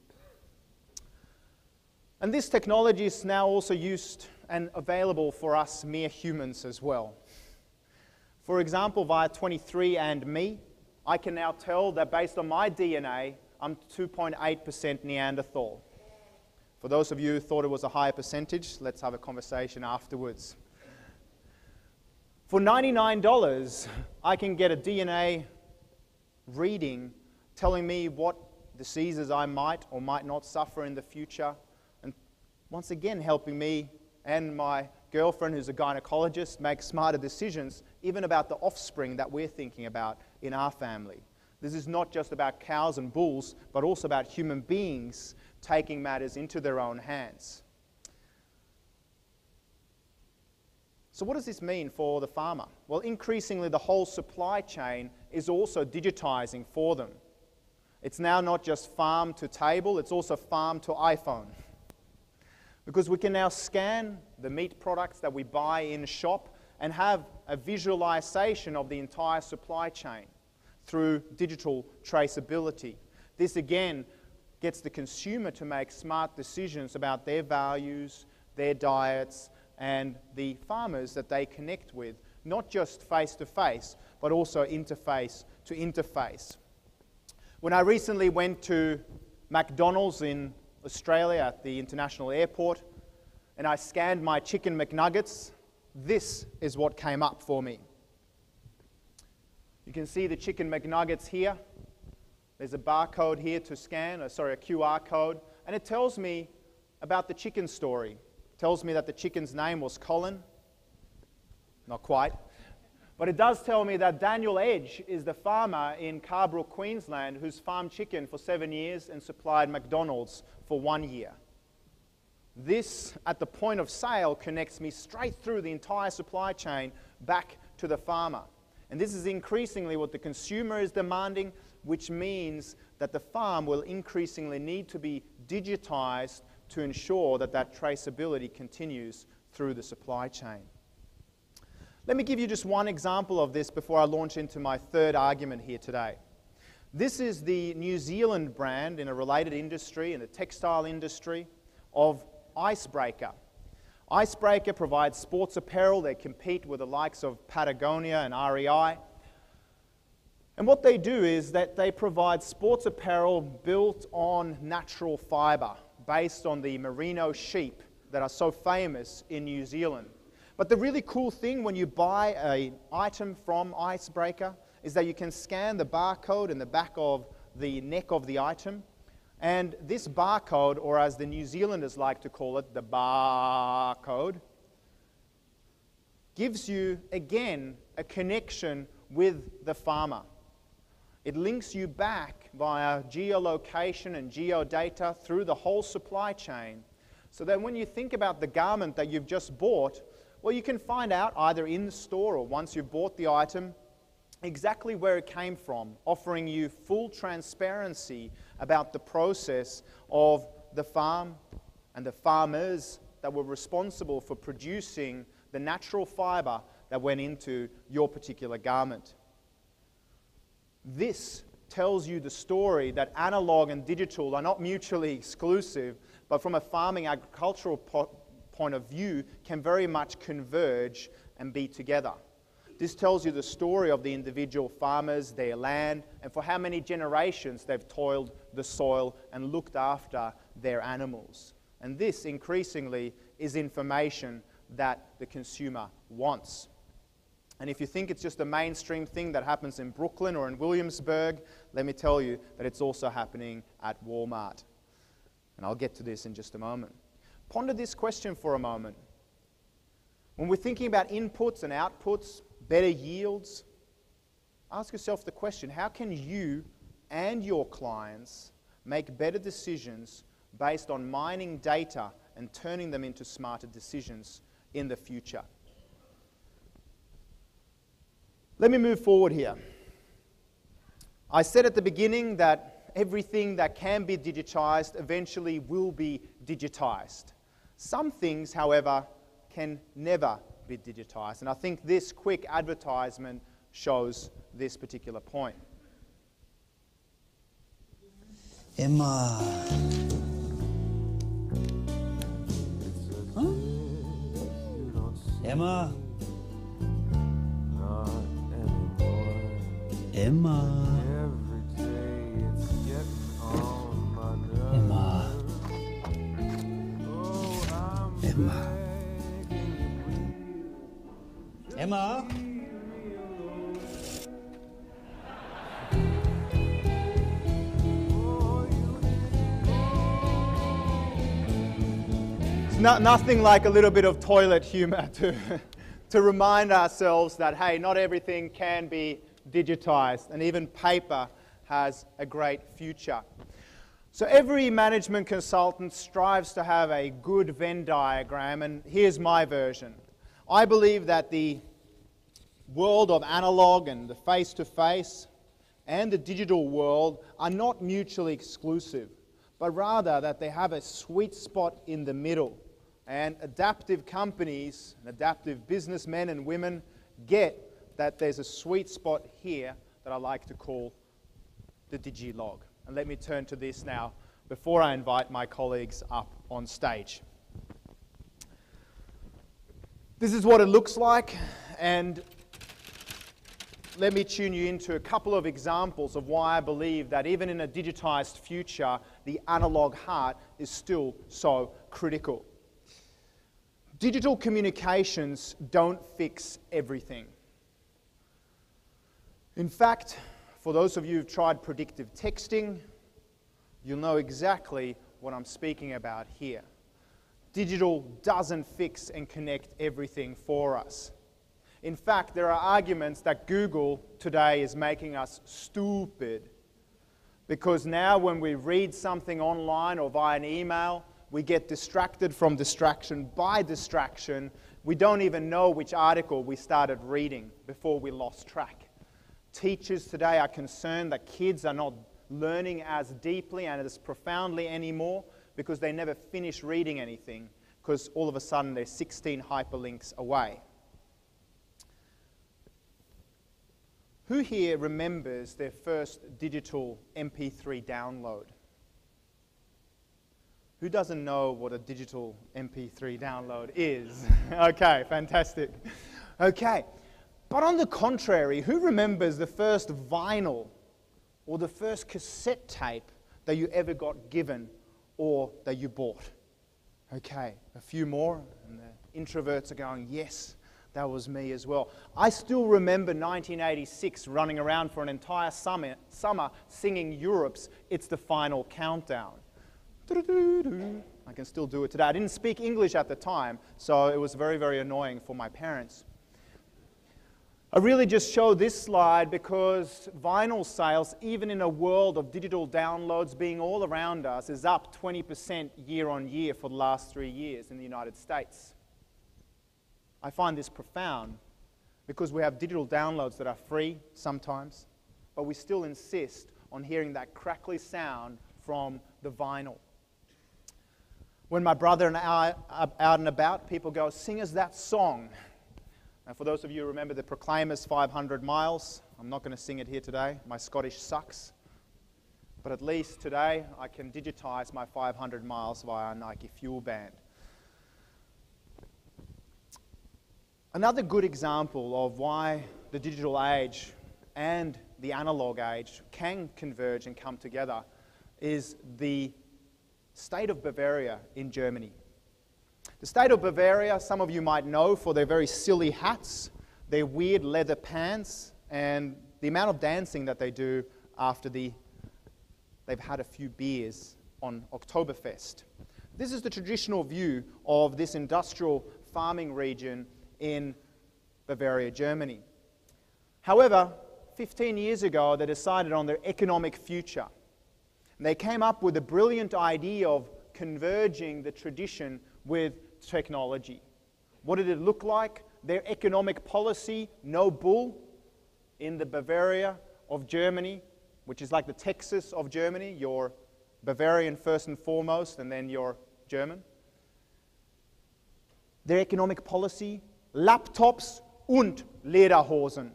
And this technology is now also used and available for us mere humans as well. For example, via 23andMe, I can now tell that based on my DNA, I'm 2.8% Neanderthal. For those of you who thought it was a higher percentage, let's have a conversation afterwards. For $99, I can get a DNA reading telling me what diseases I might or might not suffer in the future, and once again helping me and my girlfriend, who's a gynecologist, make smarter decisions even about the offspring that we're thinking about in our family. This is not just about cows and bulls, but also about human beings taking matters into their own hands. So what does this mean for the farmer? Well, increasingly the whole supply chain is also digitizing for them. It's now not just farm to table, it's also farm to iPhone. Because we can now scan the meat products that we buy in a shop and have a visualization of the entire supply chain through digital traceability. This again gets the consumer to make smart decisions about their values, their diets, and the farmers that they connect with, not just face-to-face, but also interface to interface. When I recently went to McDonald's in Australia at the international airport, and I scanned my chicken McNuggets, this is what came up for me. You can see the chicken McNuggets here. There's a barcode here to scan, a QR code, and it tells me about the chicken story. It tells me that the chicken's name was Colin. Not quite. But it does tell me that Daniel Edge is the farmer in Carbrook, Queensland, who's farmed chicken for 7 years and supplied McDonald's for 1 year. This, at the point of sale, connects me straight through the entire supply chain back to the farmer. And this is increasingly what the consumer is demanding, which means that the farm will increasingly need to be digitized to ensure that that traceability continues through the supply chain. Let me give you just one example of this before I launch into my third argument here today. This is the New Zealand brand in a related industry, in the textile industry, of Icebreaker. Icebreaker provides sports apparel. They compete with the likes of Patagonia and REI. And what they do is that they provide sports apparel built on natural fibre, based on the merino sheep that are so famous in New Zealand. But the really cool thing when you buy an item from Icebreaker is that you can scan the barcode in the back of the neck of the item. And this barcode, or as the New Zealanders like to call it, the barcode, gives you, again, a connection with the farmer. It links you back via geolocation and geodata through the whole supply chain, so that when you think about the garment that you've just bought, well, you can find out either in the store or once you've bought the item exactly where it came from, offering you full transparency about the process of the farm and the farmers that were responsible for producing the natural fibre that went into your particular garment. This tells you the story that analog and digital are not mutually exclusive, but from a farming agricultural point of view can very much converge and be together. This tells you the story of the individual farmers, their land, and for how many generations they've toiled the soil and looked after their animals. And this increasingly is information that the consumer wants. And if you think it's just a mainstream thing that happens in Brooklyn or in Williamsburg, let me tell you that it's also happening at Walmart. And I'll get to this in just a moment. Ponder this question for a moment. When we're thinking about inputs and outputs, better yields, ask yourself the question, how can you and your clients make better decisions based on mining data and turning them into smarter decisions in the future? Let me move forward here. I said at the beginning that everything that can be digitized eventually will be digitized. Some things, however, can never be digitized, and I think this quick advertisement shows this particular point. Emma. Huh? Emma. Emma. Emma. Emma. Emma? It's nothing like a little bit of toilet humor to remind ourselves that, hey, not everything can be digitized, and even paper has a great future. So every management consultant strives to have a good Venn diagram, and here's my version. I believe that the world of analog and the face-to-face and the digital world are not mutually exclusive, but rather that they have a sweet spot in the middle. And adaptive companies and adaptive businessmen and women get that there's a sweet spot here that I like to call the digilog. And let me turn to this now before I invite my colleagues up on stage. This is what it looks like, and let me tune you into a couple of examples of why I believe that even in a digitized future, the analog heart is still so critical. Digital communications don't fix everything. In fact, for those of you who've tried predictive texting, you'll know exactly what I'm speaking about here. Digital doesn't fix and connect everything for us. In fact, there are arguments that Google today is making us stupid, because now when we read something online or via an email, we get distracted from distraction by distraction. We don't even know which article we started reading before we lost track. Teachers today are concerned that kids are not learning as deeply and as profoundly anymore because they never finish reading anything, because all of a sudden they're 16 hyperlinks away. Who here remembers their first digital MP3 download? Who doesn't know what a digital MP3 download is? Okay, fantastic. Okay, but on the contrary, who remembers the first vinyl or the first cassette tape that you ever got given or that you bought? Okay, a few more, and the introverts are going, yes, that was me as well. I still remember 1986 running around for an entire summer singing Europe's It's the Final Countdown. I can still do it today. I didn't speak English at the time, so it was very, very annoying for my parents. I really just show this slide because vinyl sales, even in a world of digital downloads being all around us, is up 20% year on year for the last 3 years in the United States. I find this profound because we have digital downloads that are free sometimes, but we still insist on hearing that crackly sound from the vinyl. When my brother and I are out and about, people go, sing us that song. And for those of you who remember the Proclaimers 500 miles, I'm not going to sing it here today. My Scottish sucks. But at least today I can digitize my 500 miles via a Nike Fuel Band. Another good example of why the digital age and the analog age can converge and come together is the state of Bavaria in Germany. The state of Bavaria, some of you might know for their very silly hats, their weird leather pants, and the amount of dancing that they do after they've had a few beers on Oktoberfest. This is the traditional view of this industrial farming region in Bavaria, Germany. However, 15 years ago, they decided on their economic future. And they came up with a brilliant idea of converging the tradition with technology. What did it look like? Their economic policy, no bull, in the Bavaria of Germany, which is like the Texas of Germany. You're Bavarian first and foremost, and then you're German. Their economic policy, Laptops und Lederhosen,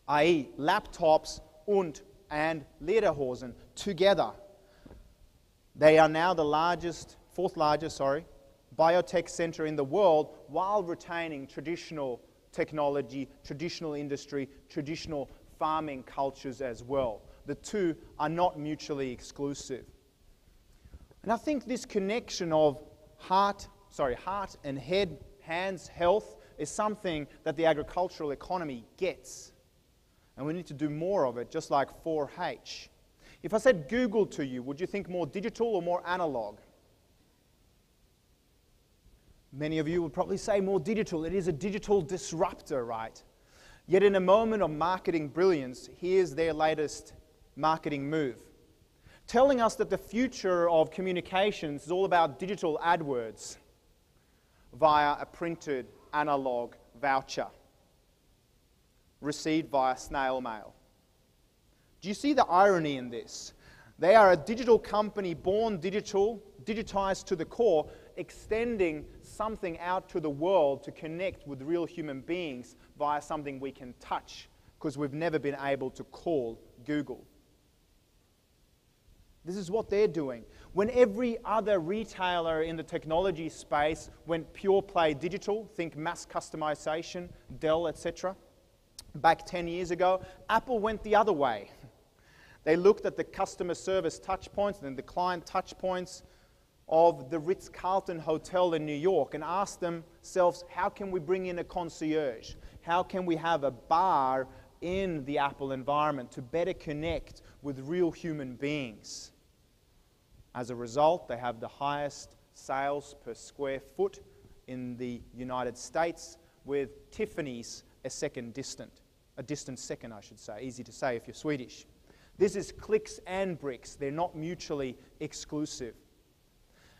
i.e. laptops and Lederhosen together. They are now the fourth largest, biotech center in the world, while retaining traditional technology, traditional industry, traditional farming cultures as well. The two are not mutually exclusive. And I think this connection of heart and head, hands, health, is something that the agricultural economy gets. And we need to do more of it, just like 4H. If I said Google to you, would you think more digital or more analog? Many of you would probably say more digital. It is a digital disruptor, right? Yet in a moment of marketing brilliance, here's their latest marketing move, telling us that the future of communications is all about digital AdWords via a printed analog voucher received via snail mail. Do you see the irony in this? They are a digital company born digital, digitized to the core, extending something out to the world to connect with real human beings via something we can touch, because we've never been able to call Google. This is what they're doing. When every other retailer in the technology space went pure play digital, think mass customization, Dell, etc., back 10 years ago, Apple went the other way. They looked at the customer service touch points and the client touch points of the Ritz-Carlton Hotel in New York and asked themselves, how can we bring in a concierge? How can we have a bar in the Apple environment to better connect with real human beings? As a result, they have the highest sales per square foot in the United States, with Tiffany's a distant second, I should say. Easy to say if you're Swedish. This is clicks and bricks. They're not mutually exclusive.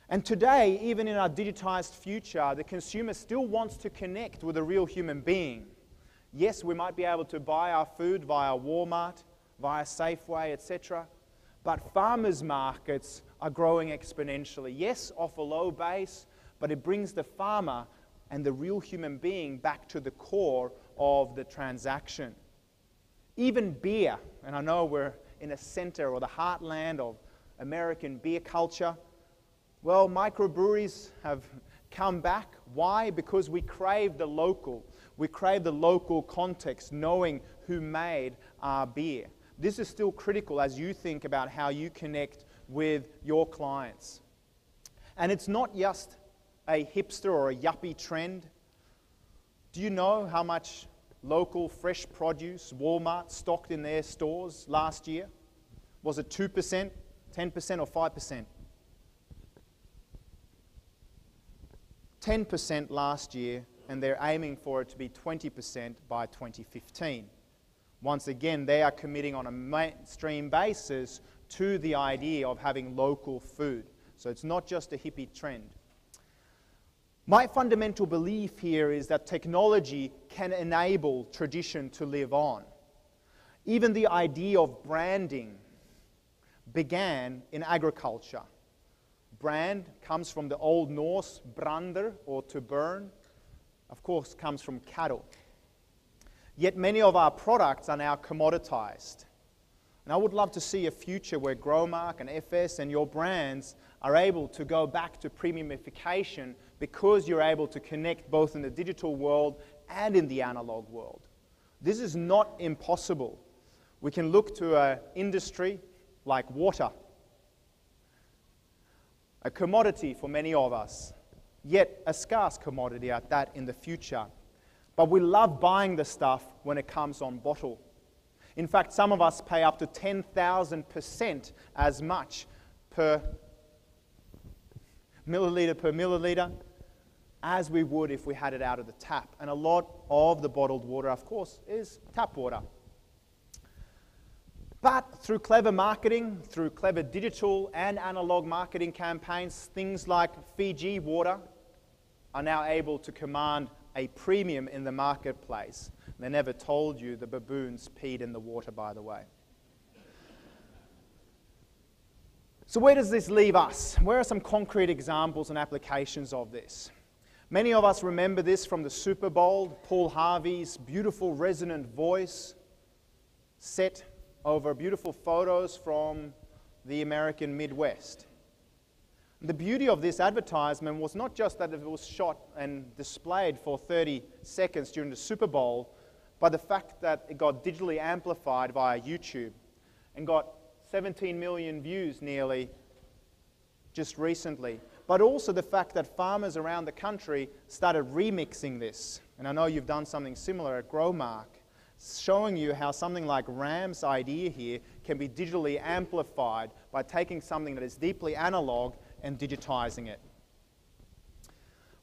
And today, even in our digitized future, the consumer still wants to connect with a real human being. Yes, we might be able to buy our food via Walmart, via Safeway, etc. But farmers' markets are growing exponentially. Yes, off a low base, but it brings the farmer and the real human being back to the core of the transaction. Even beer, and I know we're in a center or the heartland of American beer culture. Well, microbreweries have come back. Why? Because we crave the local. We crave the local context, knowing who made our beer. This is still critical as you think about how you connect with your clients. And it's not just a hipster or a yuppie trend. Do you know how much local fresh produce Walmart stocked in their stores last year? Was it 2%, 10% or 5%? 10% last year, and they're aiming for it to be 20% by 2015. Once again, they are committing on a mainstream basis to the idea of having local food. So it's not just a hippie trend. My fundamental belief here is that technology can enable tradition to live on. Even the idea of branding began in agriculture. Brand comes from the Old Norse brander, or to burn. Of course, comes from cattle. Yet many of our products are now commoditized. And I would love to see a future where Growmark and FS and your brands are able to go back to premiumification because you're able to connect both in the digital world and in the analog world. This is not impossible. We can look to an industry like water, a commodity for many of us, yet a scarce commodity at that in the future. But we love buying the stuff when it comes on bottle. In fact, some of us pay up to 10,000% as much per milliliter as we would if we had it out of the tap. And a lot of the bottled water, of course, is tap water. But through clever marketing, through clever digital and analog marketing campaigns, things like Fiji water are now able to command a premium in the marketplace. They never told you the baboons peed in the water, by the way. So where does this leave us? Where are some concrete examples and applications of this? Many of us remember this from the Super Bowl, Paul Harvey's beautiful resonant voice set over beautiful photos from the American Midwest. The beauty of this advertisement was not just that it was shot and displayed for 30 seconds during the Super Bowl, but the fact that it got digitally amplified via YouTube and got 17 million views nearly just recently. But but also the fact that farmers around the country started remixing this. And I know you've done something similar at Growmark, showing you how something like Ram's idea here can be digitally amplified by taking something that is deeply analog and digitizing it.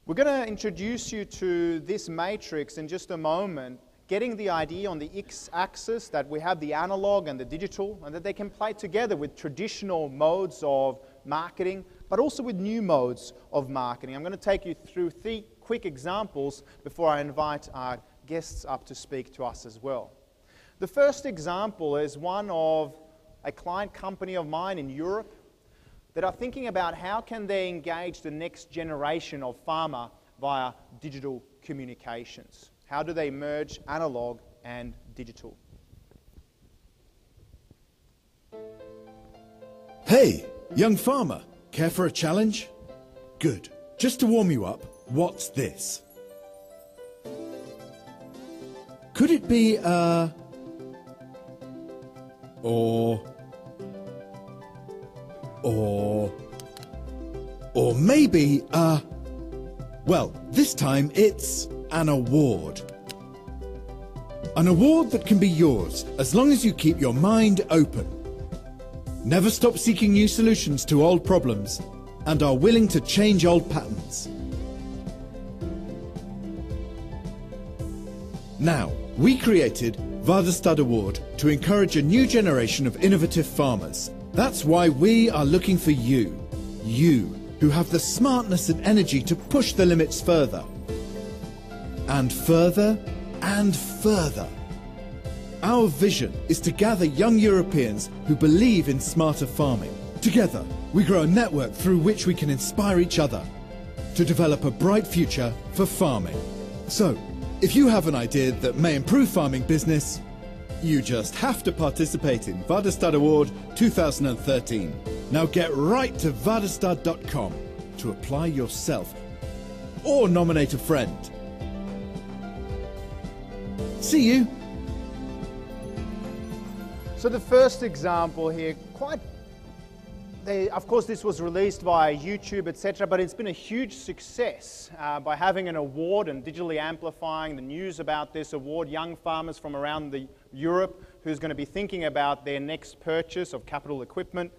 We're going to introduce you to this matrix in just a moment, getting the idea on the x-axis that we have the analog and the digital, and that they can play together with traditional modes of marketing, but also with new modes of marketing. I'm going to take you through 3 quick examples before I invite our guests up to speak to us as well. The first example is one of a client company of mine in Europe that are thinking about how can they engage the next generation of farmer via digital communications. How do they merge analog and digital? Hey, young farmer, care for a challenge? Good. Just to warm you up, what's this? Could it be or maybe well, this time it's an award. An award that can be yours as long as you keep your mind open. Never stop seeking new solutions to old problems and are willing to change old patterns. Now, we created Vardestad Award to encourage a new generation of innovative farmers. That's why we are looking for you who have the smartness and energy to push the limits further. And further and further. Our vision is to gather young Europeans who believe in smarter farming. Together, we grow a network through which we can inspire each other to develop a bright future for farming. So, if you have an idea that may improve farming business, you just have to participate in Vardestad Award 2013. Now get right to vardestad.com to apply yourself or nominate a friend. See you! So the first example here, of course this was released via YouTube, etc., but it's been a huge success by having an award and digitally amplifying the news about this award. Young farmers from around Europe who's going to be thinking about their next purchase of capital equipment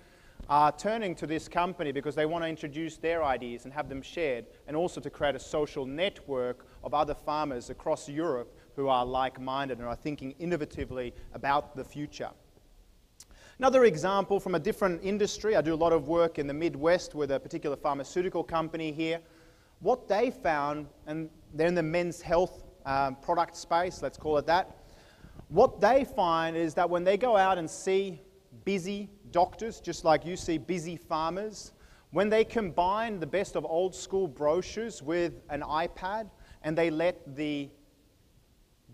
are turning to this company because they want to introduce their ideas and have them shared, and also to create a social network of other farmers across Europe who are like-minded and are thinking innovatively about the future. Another example from a different industry, I do a lot of work in the Midwest with a particular pharmaceutical company here. What they found, and they're in the men's health product space, let's call it that. What they find is that when they go out and see busy doctors, just like you see busy farmers, when they combine the best of old school brochures with an iPad and they let the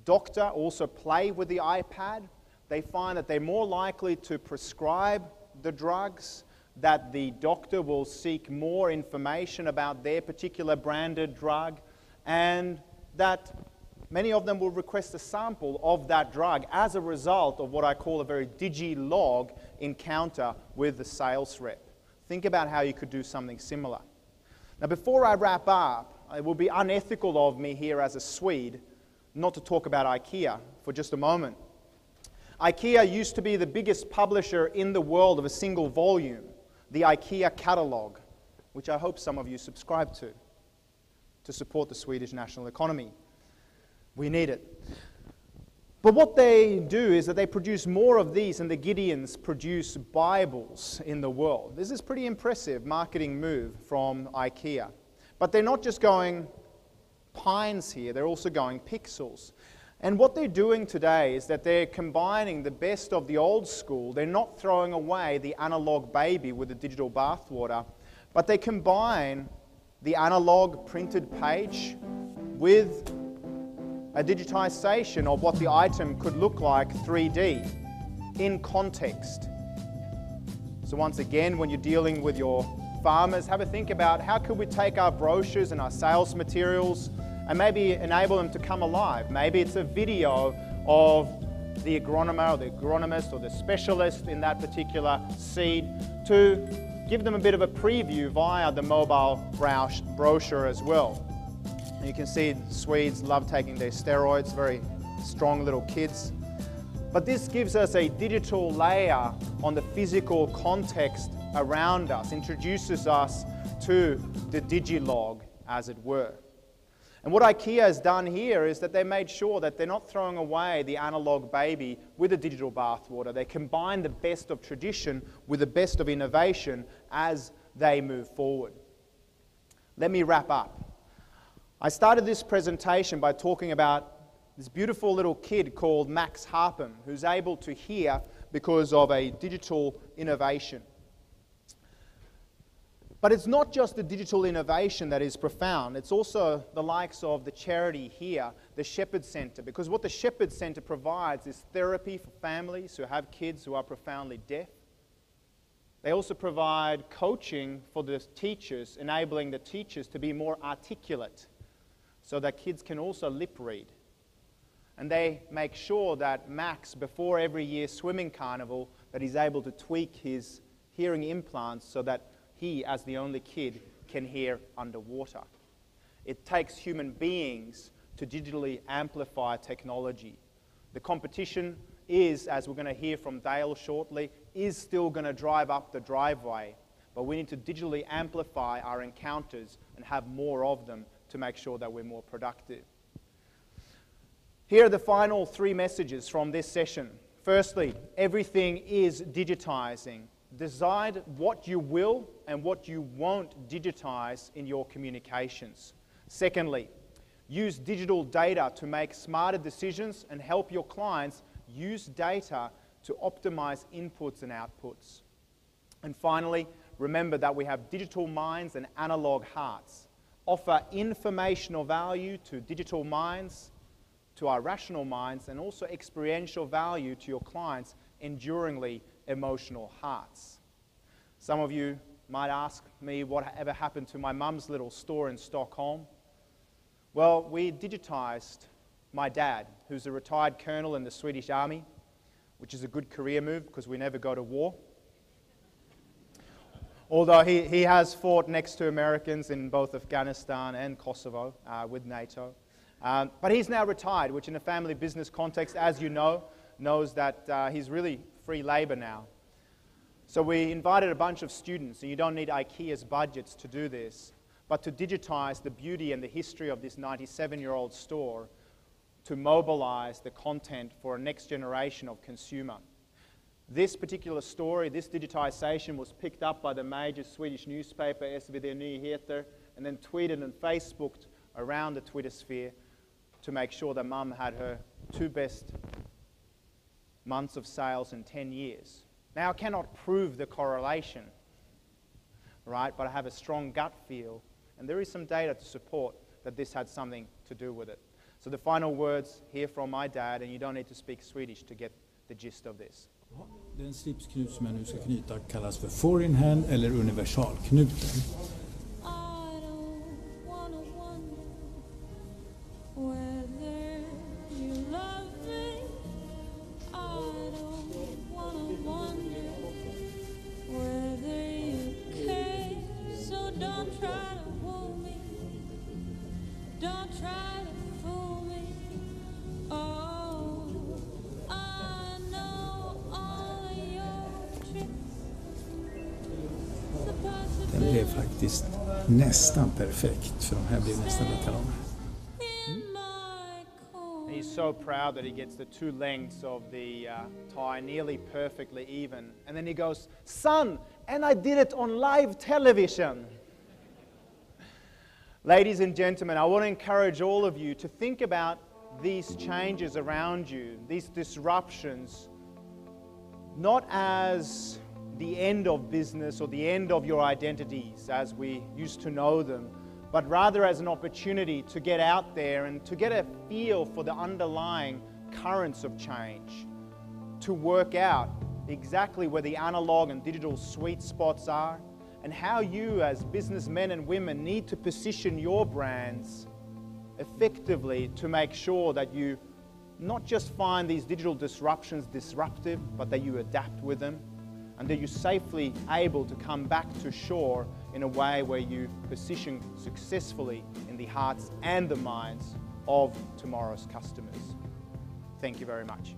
doctor also play with the iPad, they find that they're more likely to prescribe the drugs, that the doctor will seek more information about their particular branded drug, and that many of them will request a sample of that drug as a result of what I call a very digi-log encounter with the sales rep. Think about how you could do something similar. Now, before I wrap up, it will be unethical of me here as a Swede not to talk about IKEA for just a moment. IKEA used to be the biggest publisher in the world of a single volume, the IKEA catalogue, which I hope some of you subscribe to support the Swedish national economy. We need it. But what they do is that they produce more of these than the Gideons produce Bibles in the world. This is a pretty impressive marketing move from IKEA. But they're not just going pines here, they're also going pixels. And what they're doing today is that they're combining the best of the old school. They're not throwing away the analog baby with the digital bathwater, but they combine the analog printed page with a digitization of what the item could look like 3D in context. So once again, when you're dealing with your farmers, have a think about how could we take our brochures and our sales materials and maybe enable them to come alive. Maybe it's a video of the agronomer or the agronomist or the specialist in that particular seed to give them a bit of a preview via the mobile brochure as well. And you can see Swedes love taking their steroids, very strong little kids. But this gives us a digital layer on the physical context around us, introduces us to the digilog, as it were. And what IKEA has done here is that they made sure that they're not throwing away the analog baby with the digital bathwater. They combine the best of tradition with the best of innovation as they move forward. Let me wrap up. I started this presentation by talking about this beautiful little kid called Max Harpham, who's able to hear because of a digital innovation. But it's not just the digital innovation that is profound, it's also the likes of the charity here, the Shepherd Centre, because what the Shepherd Centre provides is therapy for families who have kids who are profoundly deaf. They also provide coaching for the teachers, enabling the teachers to be more articulate so that kids can also lip read. And they make sure that Max, before every year's swimming carnival, that he's able to tweak his hearing implants so that he, as the only kid, can hear underwater. It takes human beings to digitally amplify technology. The competition is, as we're going to hear from Dale shortly, is still going to drive up the driveway. But we need to digitally amplify our encounters and have more of them to make sure that we're more productive. Here are the final 3 messages from this session. Firstly, everything is digitizing. Decide what you will and what you won't digitize in your communications. Secondly, use digital data to make smarter decisions and help your clients use data to optimize inputs and outputs. And finally, remember that we have digital minds and analog hearts. Offer informational value to digital minds, to our rational minds, and also experiential value to your clients' enduringly emotional hearts. Some of you might ask me whatever happened to my mum's little store in Stockholm. Well, we digitized my dad, who's a retired colonel in the Swedish Army, which is a good career move because we never go to war. Although he has fought next to Americans in both Afghanistan and Kosovo with NATO. But he's now retired, which in a family business context, as you know, knows that he's really free labor now. So we invited a bunch of students, and you don't need IKEA's budgets to do this, but to digitize the beauty and the history of this 97-year-old store to mobilize the content for a next generation of consumer. This particular story, this digitization, was picked up by the major Swedish newspaper, SvD Nyheter, and then tweeted and Facebooked around the Twitter sphere to make sure that Mum had her 2 best months of sales in 10 years. Now, I cannot prove the correlation, right? But I have a strong gut feel, and there is some data to support that this had something to do with it. So the final words here from my dad, and you don't need to speak Swedish to get the gist of this. Den slipsknut som jag nu ska knyta kallas för foreign hand eller universalknuten. Den blev faktiskt nästan perfekt, för de här blev nästan likadana. He's so proud that he gets the 2 lengths of the tie nearly perfectly even. And then he goes, "Son, and I did it on live television." Ladies and gentlemen, I want to encourage all of you to think about these changes around you, these disruptions, not as the end of business or the end of your identities as we used to know them, but rather as an opportunity to get out there and to get a feel for the underlying currents of change, to work out exactly where the analog and digital sweet spots are, and how you as businessmen and women need to position your brands effectively to make sure that you not just find these digital disruptions disruptive, but that you adapt with them, until you're safely able to come back to shore in a way where you position successfully in the hearts and the minds of tomorrow's customers. Thank you very much.